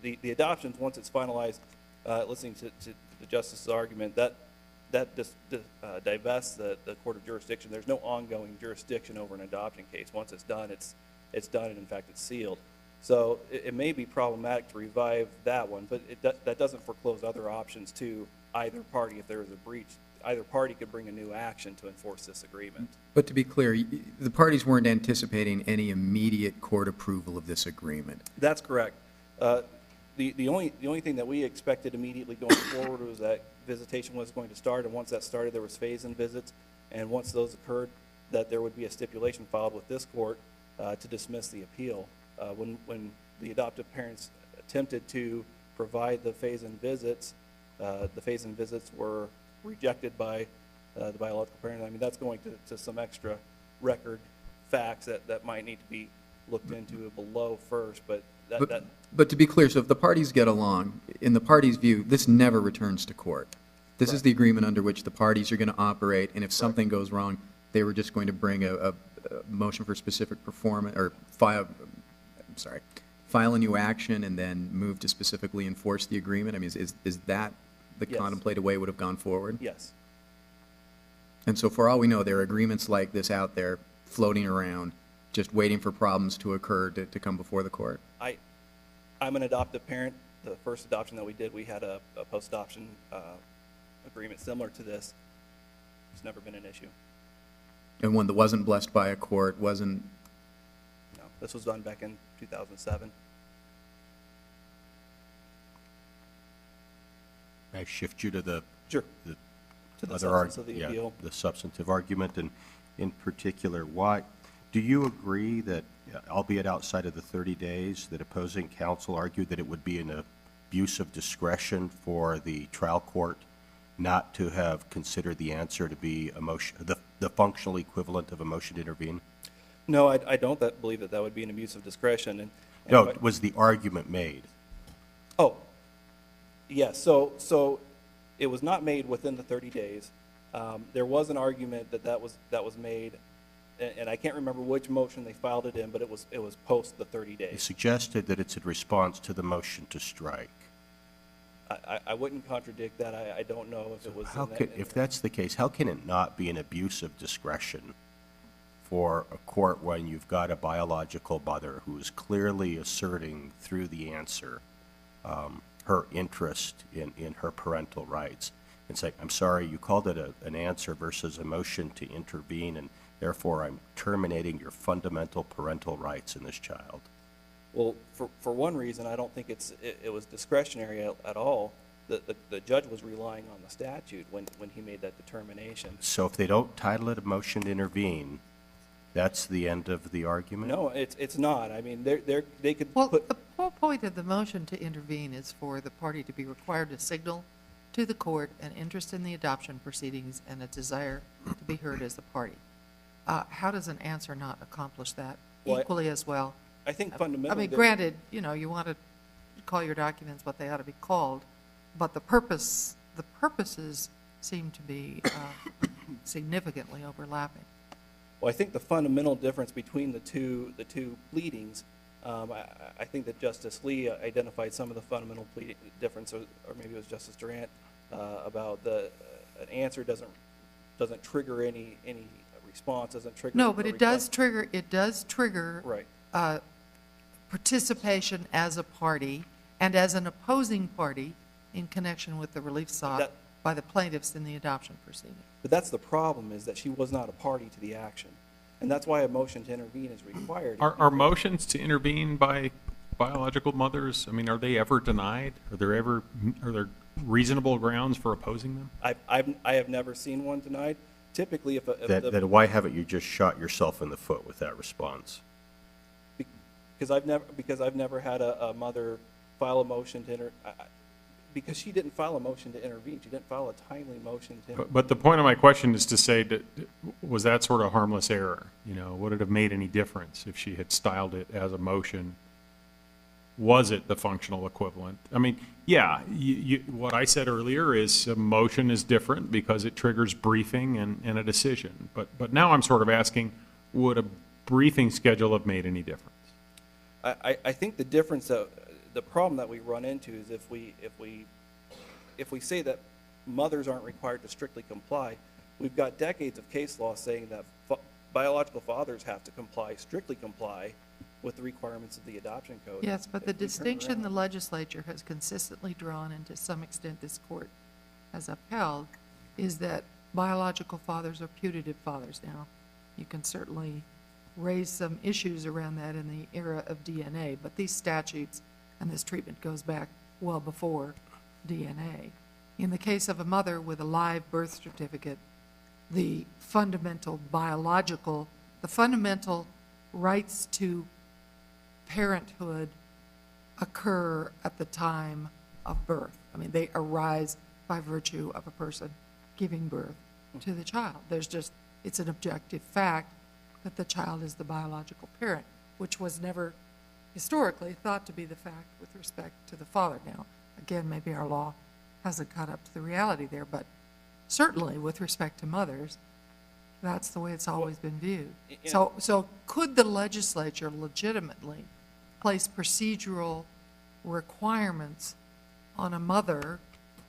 the adoptions, once it's finalized, listening to the justice's argument, that just divests the court of jurisdiction. There's no ongoing jurisdiction over an adoption case. Once it's done, it's done, and in fact, it's sealed. So it may be problematic to revive that one, but that doesn't foreclose other options to either party. If there is a breach, either party could bring a new action to enforce this agreement.
but to be clear, the parties weren't anticipating any immediate court approval of this agreement.
That's correct. The only thing that we expected immediately going forward was that visitation was going to start, and once that started, there was phase-in visits, and once those occurred, that there would be a stipulation filed with this court to dismiss the appeal. When the adoptive parents attempted to provide the phase-in visits, were rejected by the biological parent. I mean, that's going to some extra record facts that might need to be looked into below first, but
But to be clear, so if the parties get along, in the parties' view, this never returns to court. This is the agreement under which the parties are going to operate, and if something goes wrong, they were just going to bring a motion for specific performance, or file a new action and then move to specifically enforce the agreement? I mean, is that the
Yes.
contemplated way it would have gone forward?
yes.
And so for all we know, there are agreements like this out there floating around, just waiting for problems to occur to come before the court?
I'm an adoptive parent. The first adoption that we did, we had a post-adoption agreement similar to this. It's never been an issue.
And one that wasn't blessed by a court, wasn't,
No, this was done back in 2007.
May I shift you to the
Sure.
the
To the
other
substance of the
yeah,
appeal.
the substantive argument, and in particular, why, do you agree that, albeit outside of the 30 days, that opposing counsel argued that it would be an abuse of discretion for the trial court not to have considered the answer to be a motion, the functional equivalent of a motion to intervene?
No, I don't believe that would be an abuse of discretion. And
No,
if I-
was the argument made?
Oh, yes. So it was not made within the 30 days. There was an argument that was made, and I can't remember which motion they filed it in, but it was post the 30
It
days.
suggested that it's in response to the motion to strike.
I wouldn't contradict that. I don't know if it was.
How
in
could, if that's the case, how can it not be an abuse of discretion for a court when you've got a biological mother who is clearly asserting through the answer her interest in her parental rights, and say, I'm sorry, you called it an answer versus a motion to intervene, and therefore I'm terminating your fundamental parental rights in this child?
Well, for one reason, I don't think it was discretionary at all. The judge was relying on the statute when he made that determination.
So if they don't title it a motion to intervene, that's the end of the argument?
No, it's not. I mean, they could
Well,
put.
the whole point of the motion to intervene is for the party to be required to signal to the court an interest in the adoption proceedings and a desire to be heard as the party. How does an answer not accomplish that
Well,
equally as well?
I think
I
fundamentally.
mean, granted, you want to call your documents what they ought to be called, but the purposes seem to be significantly overlapping.
Well, I think the fundamental difference between the two pleadings, I think that Justice Lee identified some of the fundamental difference, or maybe it was Justice Durant, about an answer doesn't trigger any response, doesn't trigger.
No,
a
but it
request.
does trigger
Right.
participation as a party and as an opposing party in connection with the relief sought
That-
by the plaintiffs in the adoption proceeding.
But that's the problem, is that she was not a party to the action. And that's why a motion to intervene is required.
Are motions to intervene by biological mothers, I mean, are they ever denied? Are there reasonable grounds for opposing them?
I have never seen one denied. Typically, if
Then why haven't you just shot yourself in the foot with that response?
because I've never had a mother file a motion to because she didn't file a motion to intervene. She didn't file a timely motion to intervene.
But the point of my question is to say, that was that sort of harmless error? You know, would it have made any difference if she had styled it as a motion? Was it the functional equivalent? I mean, yeah, what I said earlier is a motion is different because it triggers briefing and a decision. But now I'm sort of asking, would a briefing schedule have made any difference?
I think the difference, the problem that we run into is if we say that mothers aren't required to strictly comply, we've got decades of case law saying that biological fathers have to strictly comply with the requirements of the adoption code.
Yes, but the
If we turn
distinction the
around-
legislature has consistently drawn, and to some extent this court has upheld, is that biological fathers are putative fathers now. You can certainly raise some issues around that in the era of DNA, but these statutes and this treatment goes back well before DNA. In the case of a mother with a live birth certificate, the fundamental rights to parenthood occur at the time of birth. I mean, they arise by virtue of a person giving birth to the child. It's an objective fact that the child is the biological parent, which was never historically thought to be the fact with respect to the father. Now, again, maybe our law hasn't caught up to the reality there, but certainly with respect to mothers, that's the way it's always been viewed. So could the legislature legitimately place procedural requirements on a mother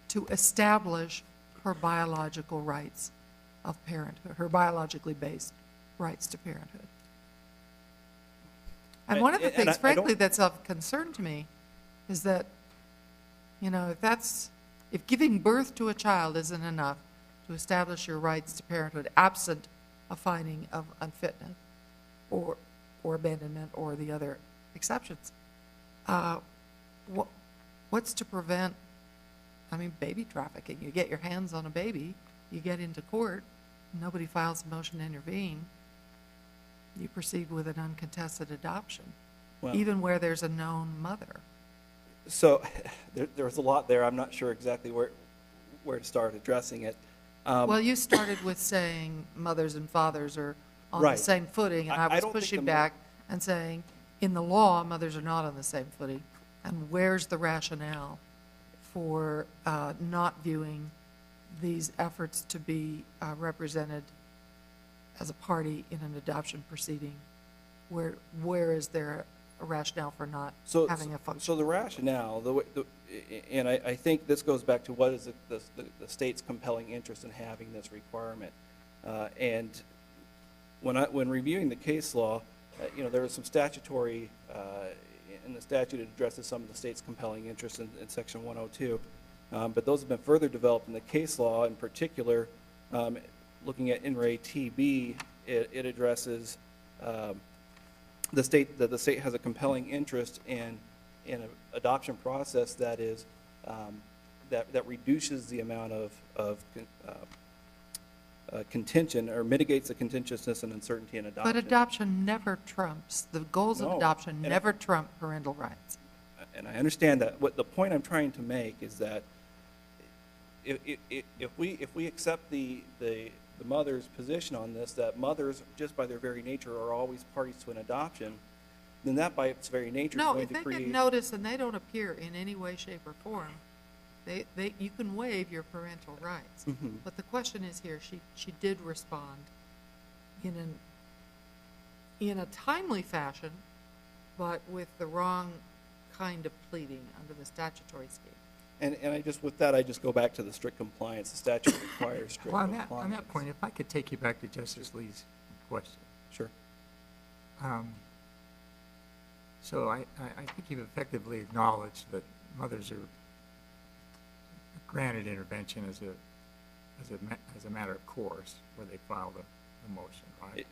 to establish her biological rights of parenthood, her biologically based rights to parenthood? And one of the things, frankly, that's of concern to me is that, you know, if giving birth to a child isn't enough to establish your rights to parenthood absent a finding of unfitness or abandonment or the other exceptions, what's to prevent, baby trafficking? You get your hands on a baby, you get into court, nobody files a motion to intervene, you proceed with an uncontested adoption, even where there's a known mother.
So there's a lot there. I'm not sure exactly where to start addressing it.
Well, you started with saying mothers and fathers are on the
Right.
same footing, and I
I
was
don't think
pushing
the
back and saying, in the law, mothers are not on the same footing. And where's the rationale for not viewing these efforts to be represented as a party in an adoption proceeding? Where is there a rationale for not having a function?
So the rationale, and I think this goes back to what is the state's compelling interest in having this requirement. And when reviewing the case law, there is some statutory, in the statute it addresses some of the state's compelling interests in Section 102. But those have been further developed in the case law. In particular, looking at K.T.B, it addresses the state has a compelling interest in an adoption process that is that reduces the amount of contention or mitigates the contentiousness and uncertainty in adoption.
But adoption never trumps, the goals of
No.
adoption
And-
never trump parental rights.
And I understand that. What the point I'm trying to make is that if we accept the mother's position on this, that mothers, just by their very nature, are always parties to an adoption, then that by its very nature is
No,
going
if
to
they
create.
get notice and they don't appear in any way, shape, or form, you can waive your parental rights.
Mhm.
But the question is here, she did respond in a timely fashion, but with the wrong kind of pleading under the statutory scheme.
And I just, with that, I just go back to the strict compliance. The statute requires strict
Well,
compliance.
on that point, if I could take you back to Justice Lee's question.
Sure.
So I think you've effectively acknowledged that mothers are granted intervention as a matter of course, where they file the motion, right?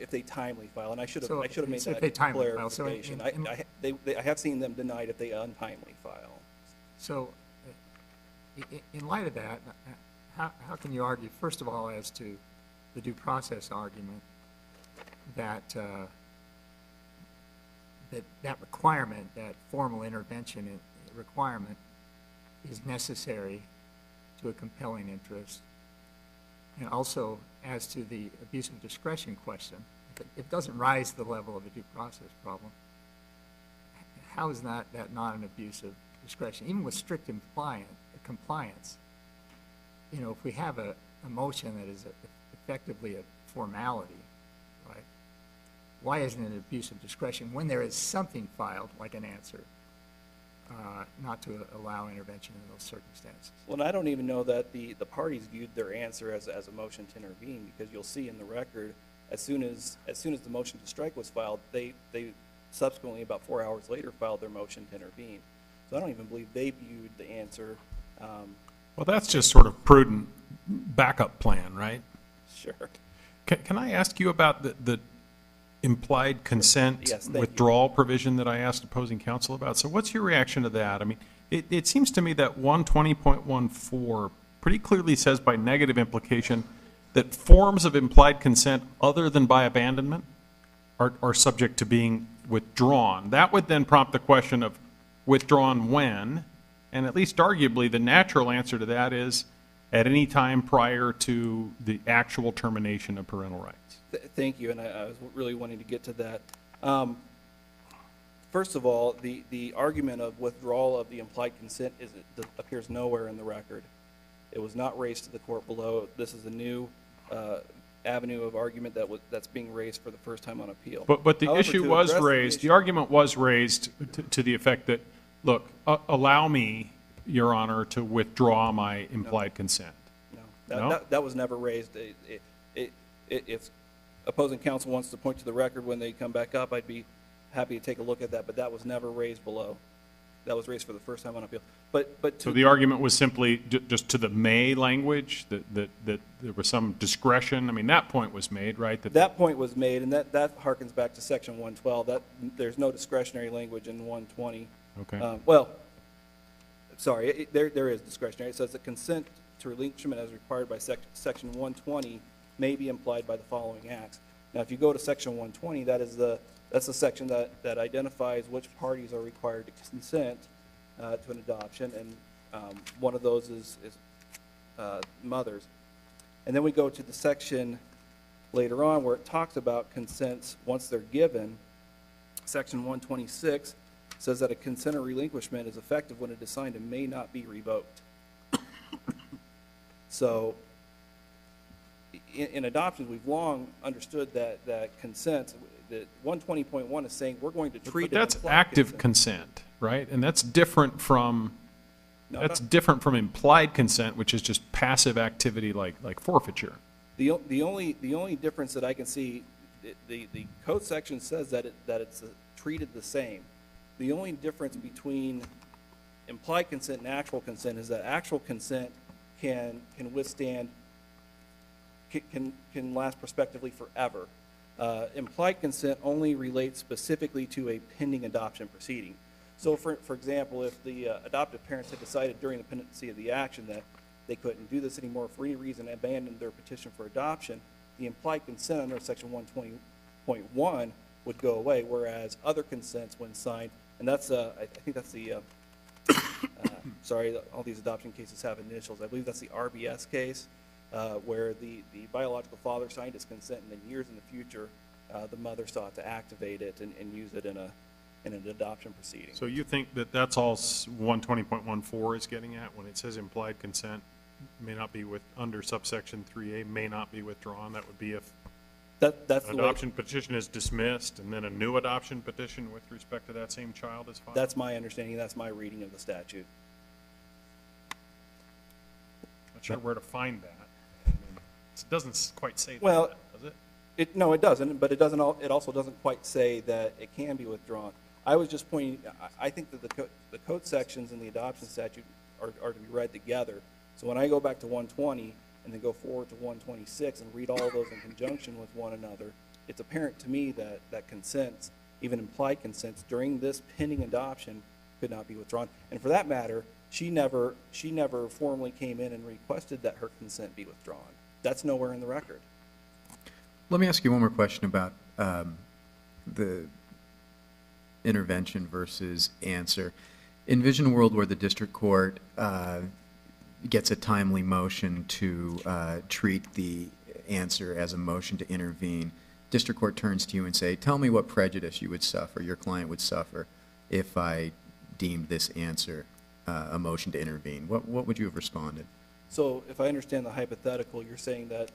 If they timely file, and I should
So-
have made
so if
that
they timely file, so
clarification. I have seen them denied if they untimely file.
So, in light of that, how can you argue, first of all, as to the due process argument, that that requirement, that formal intervention requirement, is necessary to a compelling interest, and also as to the abuse of discretion question, if it doesn't rise to the level of a due process problem, how is that not an abuse of discretion? Even with strict compliance, you know, if we have a motion that is effectively a formality, right, why isn't it an abuse of discretion when there is something filed, like an answer, not to allow intervention in those circumstances?
Well, and I don't even know that the parties viewed their answer as a motion to intervene, because you'll see in the record, as soon as the motion to strike was filed, they subsequently, about 4 hours later, filed their motion to intervene. So I don't even believe they viewed the answer.
Well, that's just sort of prudent backup plan, right?
Sure.
Can I ask you about the implied consent
Yes, thank you.
withdrawal provision that I asked opposing counsel about? So what's your reaction to that? I mean, it seems to me that 120.14 pretty clearly says by negative implication that forms of implied consent other than by abandonment are subject to being withdrawn. That would then prompt the question of withdrawn when, and at least arguably the natural answer to that is at any time prior to the actual termination of parental rights.
Thank you, and I was really wanting to get to that. First of all, the argument of withdrawal of the implied consent appears nowhere in the record. It was not raised to the court below. This is a new avenue of argument that's being raised for the first time on appeal.
But the
However,
issue
to
was
address
raised, the
issue-
argument was raised to the effect that, look, allow me, Your Honor, to withdraw my implied consent. No?
That was never raised. If opposing counsel wants to point to the record when they come back up, I'd be happy to take a look at that, but that was never raised below. That was raised for the first time on appeal. But
So the argument was simply just to the may language, that there was some discretion? I mean, that point was made, right?
that point was made, and that harkens back to Section 112. There's no discretionary language in 120.
Okay.
There is discretionary. It says that consent to relinquishment as required by Section 120 may be implied by the following acts. Now, if you go to Section 120, that's the section that identifies which parties are required to consent to an adoption, and one of those is mothers. And then we go to the section later on where it talks about consents once they're given. Section 126 says that a consent or relinquishment is effective when it is signed and may not be revoked. So in adoptions, we've long understood that consent, that 120.1 is saying we're going to treat it
But that's
implied
active consent, right? And that's different from
No,
that's
not-
different from implied consent, which is just passive activity like forfeiture.
The only difference that I can see, the code section says that it's treated the same. The only difference between implied consent and actual consent is that actual consent can withstand, can last prospectively forever. Implied consent only relates specifically to a pending adoption proceeding. So for example, if the adoptive parents had decided during the pendency of the action that they couldn't do this anymore for any reason, abandoned their petition for adoption, the implied consent under Section 120.1 would go away, whereas other consents when signed, and that's, I think that's the, sorry, all these adoption cases have initials. I believe that's the RBS case, where the biological father signed his consent, and then years in the future, the mother sought to activate it and use it in an adoption proceeding.
So you think that that's all 120.14 is getting at when it says implied consent may not be under subsection 3A, may not be withdrawn? That would be if
That's
an
the way,
adoption petition is dismissed and then a new adoption petition with respect to that same child is filed?
that's my understanding, that's my reading of the statute.
Not sure where to find that. I mean, it doesn't quite say
Well,
that, does it?
No, it doesn't, but it doesn't, it also doesn't quite say that it can be withdrawn. I was just pointing, I think that the code sections in the adoption statute are to be read together. So when I go back to 120 and then go forward to 126 and read all of those in conjunction with one another, it's apparent to me that consents, even implied consents, during this pending adoption could not be withdrawn. And for that matter, she never formally came in and requested that her consent be withdrawn. That's nowhere in the record.
Let me ask you one more question about the intervention versus answer. Envision a world where the district court gets a timely motion to treat the answer as a motion to intervene. District court turns to you and say, tell me what prejudice you would suffer, your client would suffer, if I deemed this answer a motion to intervene. What would you have responded?
So if I understand the hypothetical, you're saying that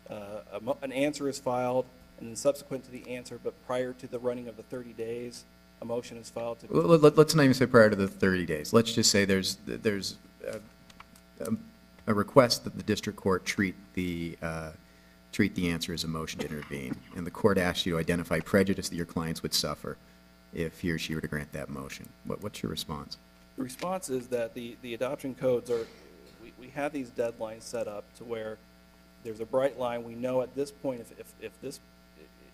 an answer is filed, and then subsequent to the answer, but prior to the running of the 30 days, a motion is filed to...
Well, let's not even say prior to the 30 days. Let's just say there's a request that the district court treat the answer as a motion to intervene, and the court asks you to identify prejudice that your clients would suffer if he or she were to grant that motion. What's your response?
The response is that the adoption codes are... We have these deadlines set up to where there's a bright line. We know at this point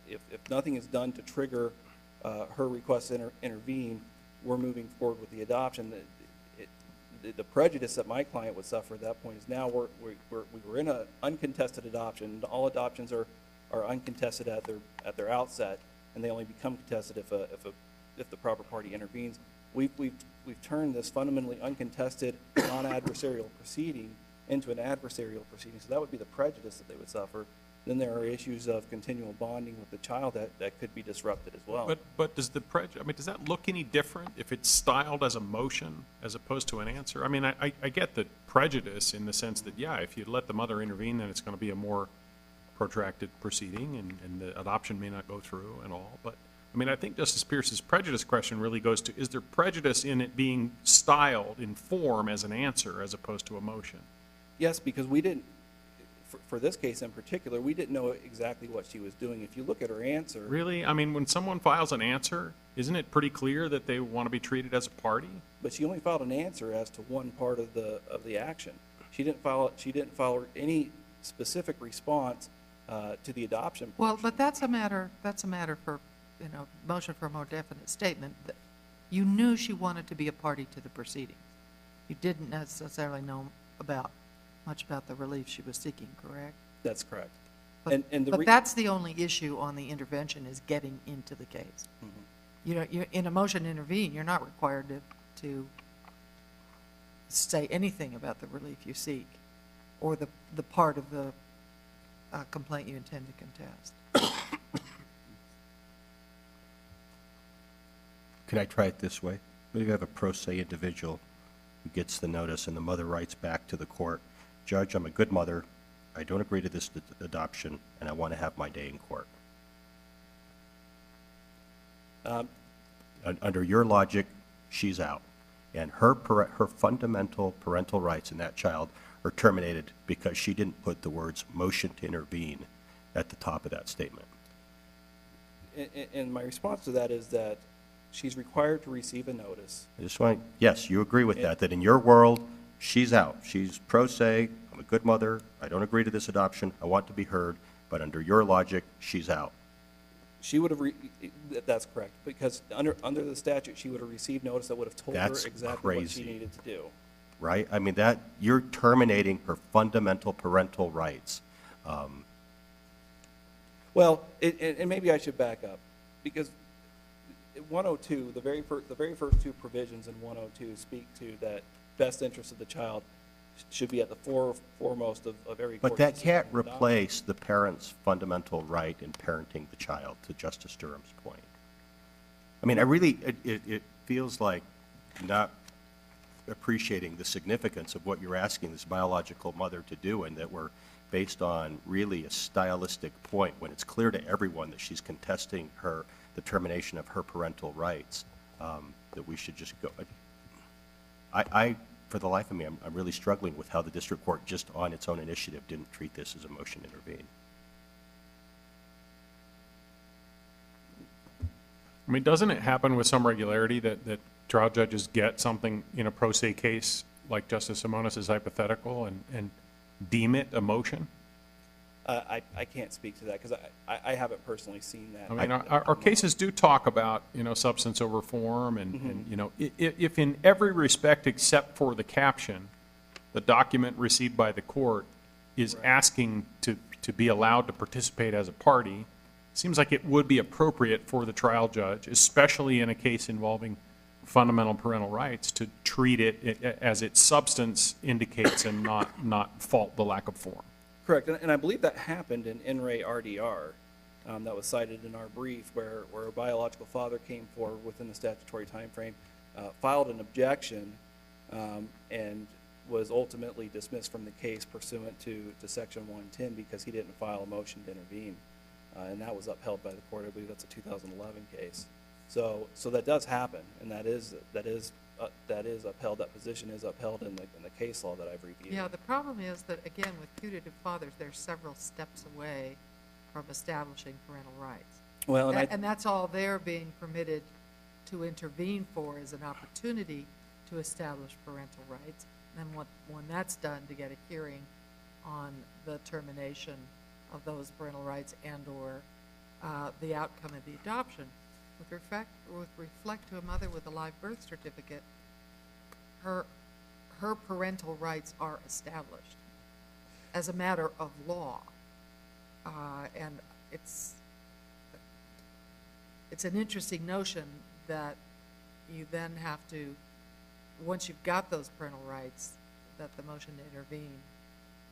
if nothing is done to trigger her request to intervene, we're moving forward with the adoption. The prejudice that my client would suffer at that point is now we were in an uncontested adoption. All adoptions are uncontested at their outset, and they only become contested if the proper party intervenes. We've turned this fundamentally uncontested, non-adversarial proceeding into an adversarial proceeding. So that would be the prejudice that they would suffer. Then there are issues of continual bonding with the child that could be disrupted as well.
But does does that look any different if it's styled as a motion as opposed to an answer? I mean, I get the prejudice in the sense that, yeah, if you let the mother intervene, then it's going to be a more protracted proceeding, and the adoption may not go through and all. But I mean, I think Justice Pierce's prejudice question really goes to, is there prejudice in it being styled in form as an answer as opposed to a motion?
Yes, because we didn't, for this case in particular, we didn't know exactly what she was doing. If you look at her answer...
Really? I mean, when someone files an answer, isn't it pretty clear that they want to be treated as a party?
But she only filed an answer as to one part of the action. She didn't file any specific response to the adoption portion.
Well, but that's a matter for, motion for a more definite statement. You knew she wanted to be a party to the proceedings. You didn't necessarily know much about the relief she was seeking, correct?
That's correct.
But that's the only issue on the intervention, is getting into the case. Mm-hmm. You're in a motion to intervene, you're not required to say anything about the relief you seek or the part of the complaint you intend to contest.
Can I try it this way? What if you have a pro se individual who gets the notice and the mother writes back to the court, Judge, I'm a good mother, I don't agree to this adoption, and I want to have my day in court? Under your logic, she's out. And her fundamental parental rights in that child are terminated because she didn't put the words motion to intervene at the top of that statement.
And my response to that is that she's required to receive a notice.
Yes, you agree with that in your world, she's out. She's pro se, I'm a good mother, I don't agree to this adoption, I want to be heard, but under your logic, she's out.
She would have, that's correct, because under the statute, she would have received notice that would have told her exactly what she needed to do.
Right? I mean, you're terminating her fundamental parental rights.
Well, and maybe I should back up, because 102, the very first two provisions in 102 speak to that best interest of the child should be at the foremost of every court.
But that can't replace the parent's fundamental right in parenting the child, to Justice Durham's point. I mean, it feels like not appreciating the significance of what you're asking this biological mother to do, and that we're based on really a stylistic point when it's clear to everyone that she's contesting the termination of her parental rights, that we should just go. for the life of me, I'm really struggling with how the district court, just on its own initiative, didn't treat this as a motion to intervene.
I mean, doesn't it happen with some regularity that trial judges get something in a pro se case like Justice Simonis' hypothetical and deem it a motion?
I can't speak to that because I haven't personally seen that.
I mean, our cases do talk about, substance over form and if in every respect except for the caption, the document received by the court is asking to be allowed to participate as a party, seems like it would be appropriate for the trial judge, especially in a case involving fundamental parental rights, to treat it as its substance indicates and not fault the lack of form.
Correct, and I believe that happened in NRA RDR, that was cited in our brief, where a biological father came forward within the statutory time frame, filed an objection, and was ultimately dismissed from the case pursuant to Section 110 because he didn't file a motion to intervene, and that was upheld by the court. I believe that's a 2011 case. So that does happen, and that is upheld. That position is upheld in the case law that I've reviewed.
Yeah, the problem is that, again, with putative fathers, they're several steps away from establishing parental rights.
Well,
And that's all they're being permitted to intervene for, is an opportunity to establish parental rights. And then when that's done, to get a hearing on the termination of those parental rights and/or the outcome of the adoption. With reflect to a mother with a live birth certificate, her parental rights are established as a matter of law, and it's an interesting notion that you then have to, once you've got those parental rights, that the motion to intervene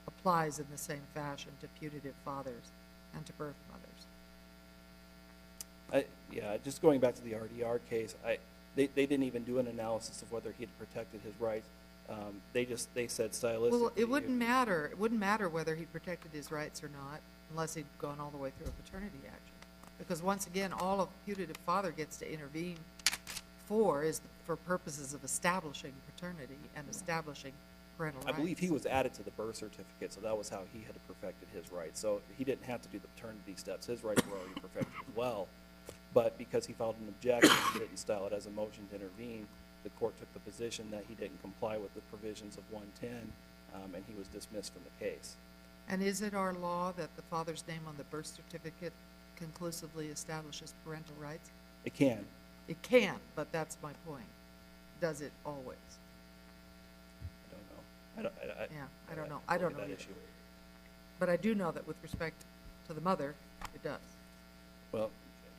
applies in the same fashion to putative fathers and to birth mothers.
Yeah, just going back to the RDR case, they didn't even do an analysis of whether he had protected his rights. They said stylistically.
Well, it wouldn't matter. It wouldn't matter whether he protected his rights or not, unless he'd gone all the way through a paternity action. Because once again, all a putative father gets to intervene for is for purposes of establishing paternity and establishing parental rights.
I believe he was added to the birth certificate, so that was how he had perfected his rights. So he didn't have to do the paternity steps. His rights were already perfected as well. But because he filed an objection, he didn't style it as a motion to intervene, the court took the position that he didn't comply with the provisions of 110, and he was dismissed from the case.
And is it our law that the father's name on the birth certificate conclusively establishes parental rights?
It can.
It can, but that's my point. Does it always?
I don't know.
I don't know. I don't know
that
either.
issue.
But I do know that with respect to the mother, it does.
Well,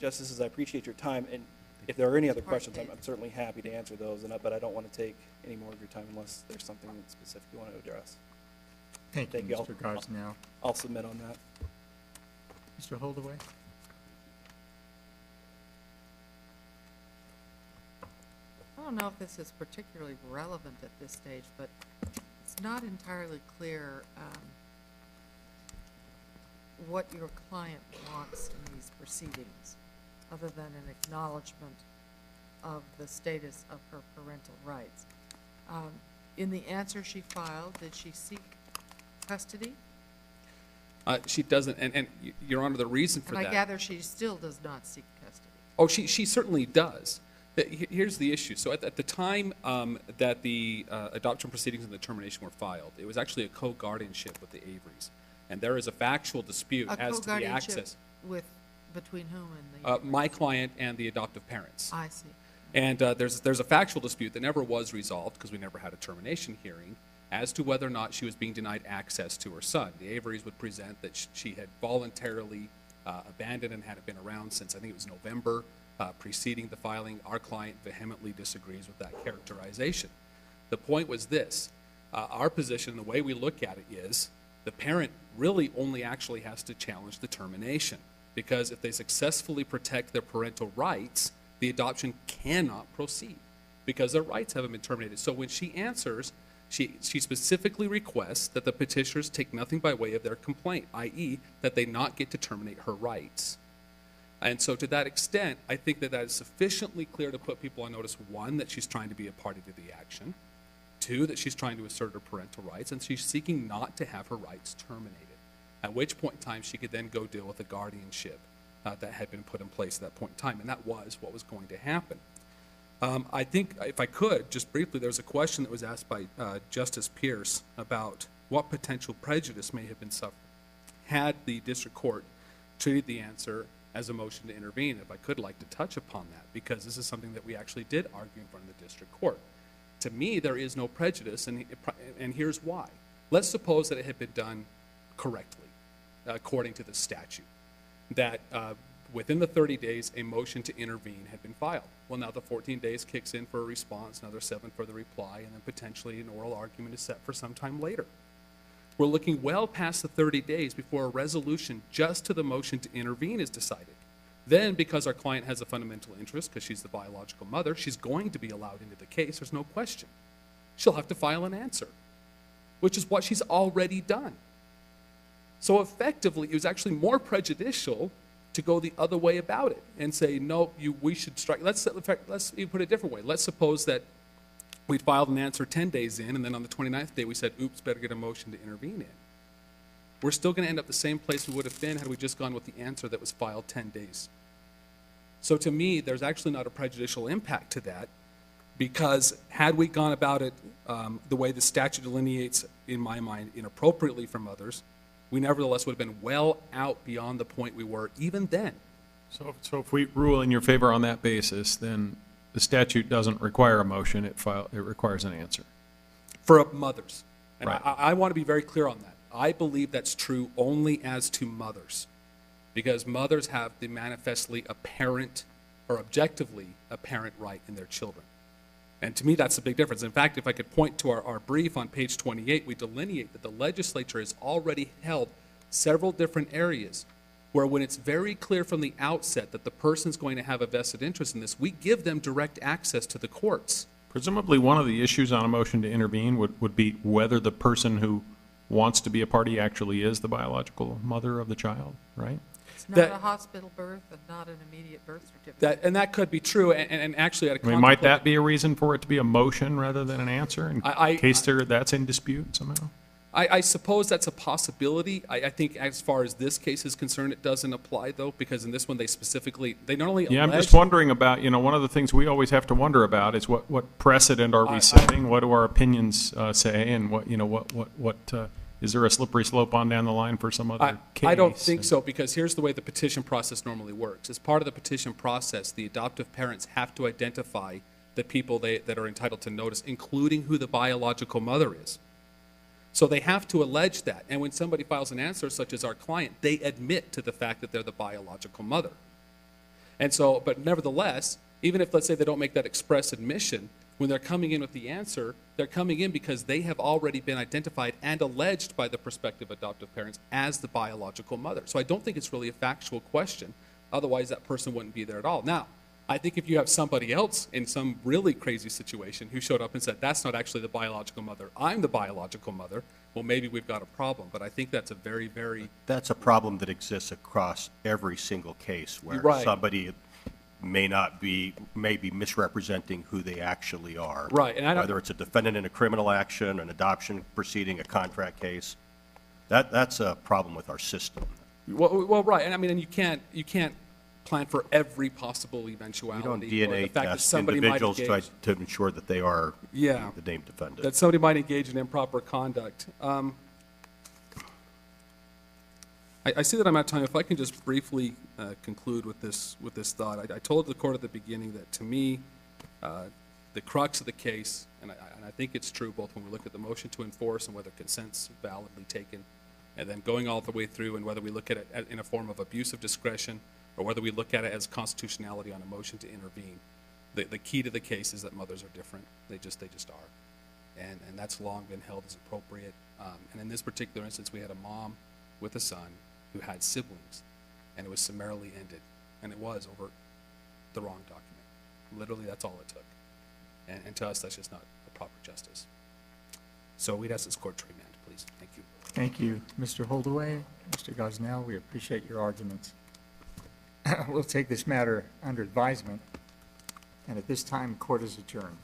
Justices, I appreciate your time, and if there are any other
Part
questions,
eight.
I'm certainly happy to answer those, but I don't want to take any more of your time unless there's something specific you want to address.
Thank you,
Thank you.
Mr. Gosnell.
I'll submit on that.
Mr. Holdaway?
I don't know if this is particularly relevant at this stage, but it's not entirely clear what your client wants in these proceedings, other than an acknowledgement of the status of her parental rights. In the answer she filed, did she seek custody?
She doesn't, and Your Honor, the reason for
And
that.
I gather she still does not seek custody.
Oh, she certainly does. Here's the issue. So at the time that the adoption proceedings and the termination were filed, it was actually a co-guardianship with the Averys. And there is a factual dispute as to the access.
Between whom and the?
My client and the adoptive parents.
I see.
And there's a factual dispute that never was resolved because we never had a termination hearing as to whether or not she was being denied access to her son. The Averys would present that she had voluntarily abandoned and hadn't been around since I think it was November preceding the filing. Our client vehemently disagrees with that characterization. The point was this. Our position, the way we look at it is the parent really only actually has to challenge the termination, because if they successfully protect their parental rights, the adoption cannot proceed because their rights haven't been terminated. So when she answers, she specifically requests that the petitioners take nothing by way of their complaint, i.e., that they not get to terminate her rights. And so to that extent, I think that is sufficiently clear to put people on notice, one, that she's trying to be a party to the action, Two, that she's trying to assert her parental rights, and she's seeking not to have her rights terminated, at which point in time she could then go deal with the guardianship that had been put in place at that point in time, and that was what was going to happen. I think, if I could, just briefly, there was a question that was asked by Justice Pierce about what potential prejudice may have been suffered had the district court treated the answer as a motion to intervene. If I could like to touch upon that, because this is something that we actually did argue in front of the district court. To me, there is no prejudice, and here's why. Let's suppose that it had been done correctly, according to the statute, that within the 30 days, a motion to intervene had been filed. Well, now the 14 days kicks in for a response, another 7 for the reply, and then potentially an oral argument is set for some time later. We're looking well past the 30 days before a resolution just to the motion to intervene is decided. Then, because our client has a fundamental interest, because she's the biological mother, she's going to be allowed into the case, there's no question. She'll have to file an answer, which is what she's already done. So effectively, it was actually more prejudicial to go the other way about it and say, no, we should strike. Let's even put it a different way. Let's suppose that we'd filed an answer 10 days in, and then on the 29th day we said, oops, better get a motion to intervene in. We're still going to end up the same place we would have been had we just gone with the answer that was filed 10 days. So to me, there's actually not a prejudicial impact to that, because had we gone about it the way the statute delineates, in my mind, inappropriately from others, we nevertheless would have been well out beyond the point we were even then.
So if we rule in your favor on that basis, then the statute doesn't require a motion, it requires an answer.
For mothers. And
Right.
I want to be very clear on that. I believe that's true only as to mothers, because mothers have the manifestly apparent or objectively apparent right in their children. And to me, that's a big difference. In fact, if I could point to our brief on page 28, we delineate that the legislature has already held several different areas where, when it's very clear from the outset that the person's going to have a vested interest in this, we give them direct access to the courts.
Presumably, one of the issues on a motion to intervene would be whether the person who wants to be a party actually is the biological mother of the child, right?
It's not a hospital birth and not an immediate birth certificate.
And that could be true, and actually at a
I mean, might that be a reason for it to be a motion rather than an answer in case that's in dispute somehow?
I suppose that's a possibility. I think as far as this case is concerned, it doesn't apply, though, because in this one they not only
Yeah, I'm
allege-
just wondering about, one of the things we always have to wonder about is what precedent are we setting? What do our opinions say? And is there a slippery slope on down the line for some other case?
I don't think so, because here's the way the petition process normally works. As part of the petition process, the adoptive parents have to identify the people that are entitled to notice, including who the biological mother is. So they have to allege that. And when somebody files an answer, such as our client, they admit to the fact that they're the biological mother. And so, but nevertheless, even if, let's say, they don't make that express admission, when they're coming in with the answer, they're coming in because they have already been identified and alleged by the prospective adoptive parents as the biological mother. So I don't think it's really a factual question. Otherwise, that person wouldn't be there at all. Now, I think if you have somebody else in some really crazy situation who showed up and said, that's not actually the biological mother, I'm the biological mother, well, maybe we've got a problem. But I think that's a very, very...
That's a problem that exists across every single case where
Right.
somebody may be misrepresenting who they actually are.
Right, and I don't-
Whether it's a defendant in a criminal action, an adoption proceeding, a contract case, that's a problem with our system.
Well, right, and I mean, and you can't plan for every possible
We
eventuality.
don't
or
DNA
the fact that
test
somebody might
individuals
engage-
to ensure that they are
Yeah.
the named defendant.
that somebody might engage in improper conduct. I see that I'm out of time. If I can just briefly conclude with this thought. I told the court at the beginning that, to me, the crux of the case, and I think it's true both when we look at the motion to enforce and whether consent's validly taken, and then going all the way through and whether we look at it in a form of abuse of discretion or whether we look at it as constitutionality on a motion to intervene. The key to the case is that mothers are different. They just are. And that's long been held as appropriate. And in this particular instance, we had a mom with a son who had siblings, and it was summarily ended. And it was over the wrong document. Literally, that's all it took. And to us, that's just not a proper justice. So we'd ask this court to remand, please. Thank you.
Thank you, Mr. Holdaway, Mr. Gosnell. We appreciate your arguments. We'll take this matter under advisement, and at this time, court is adjourned.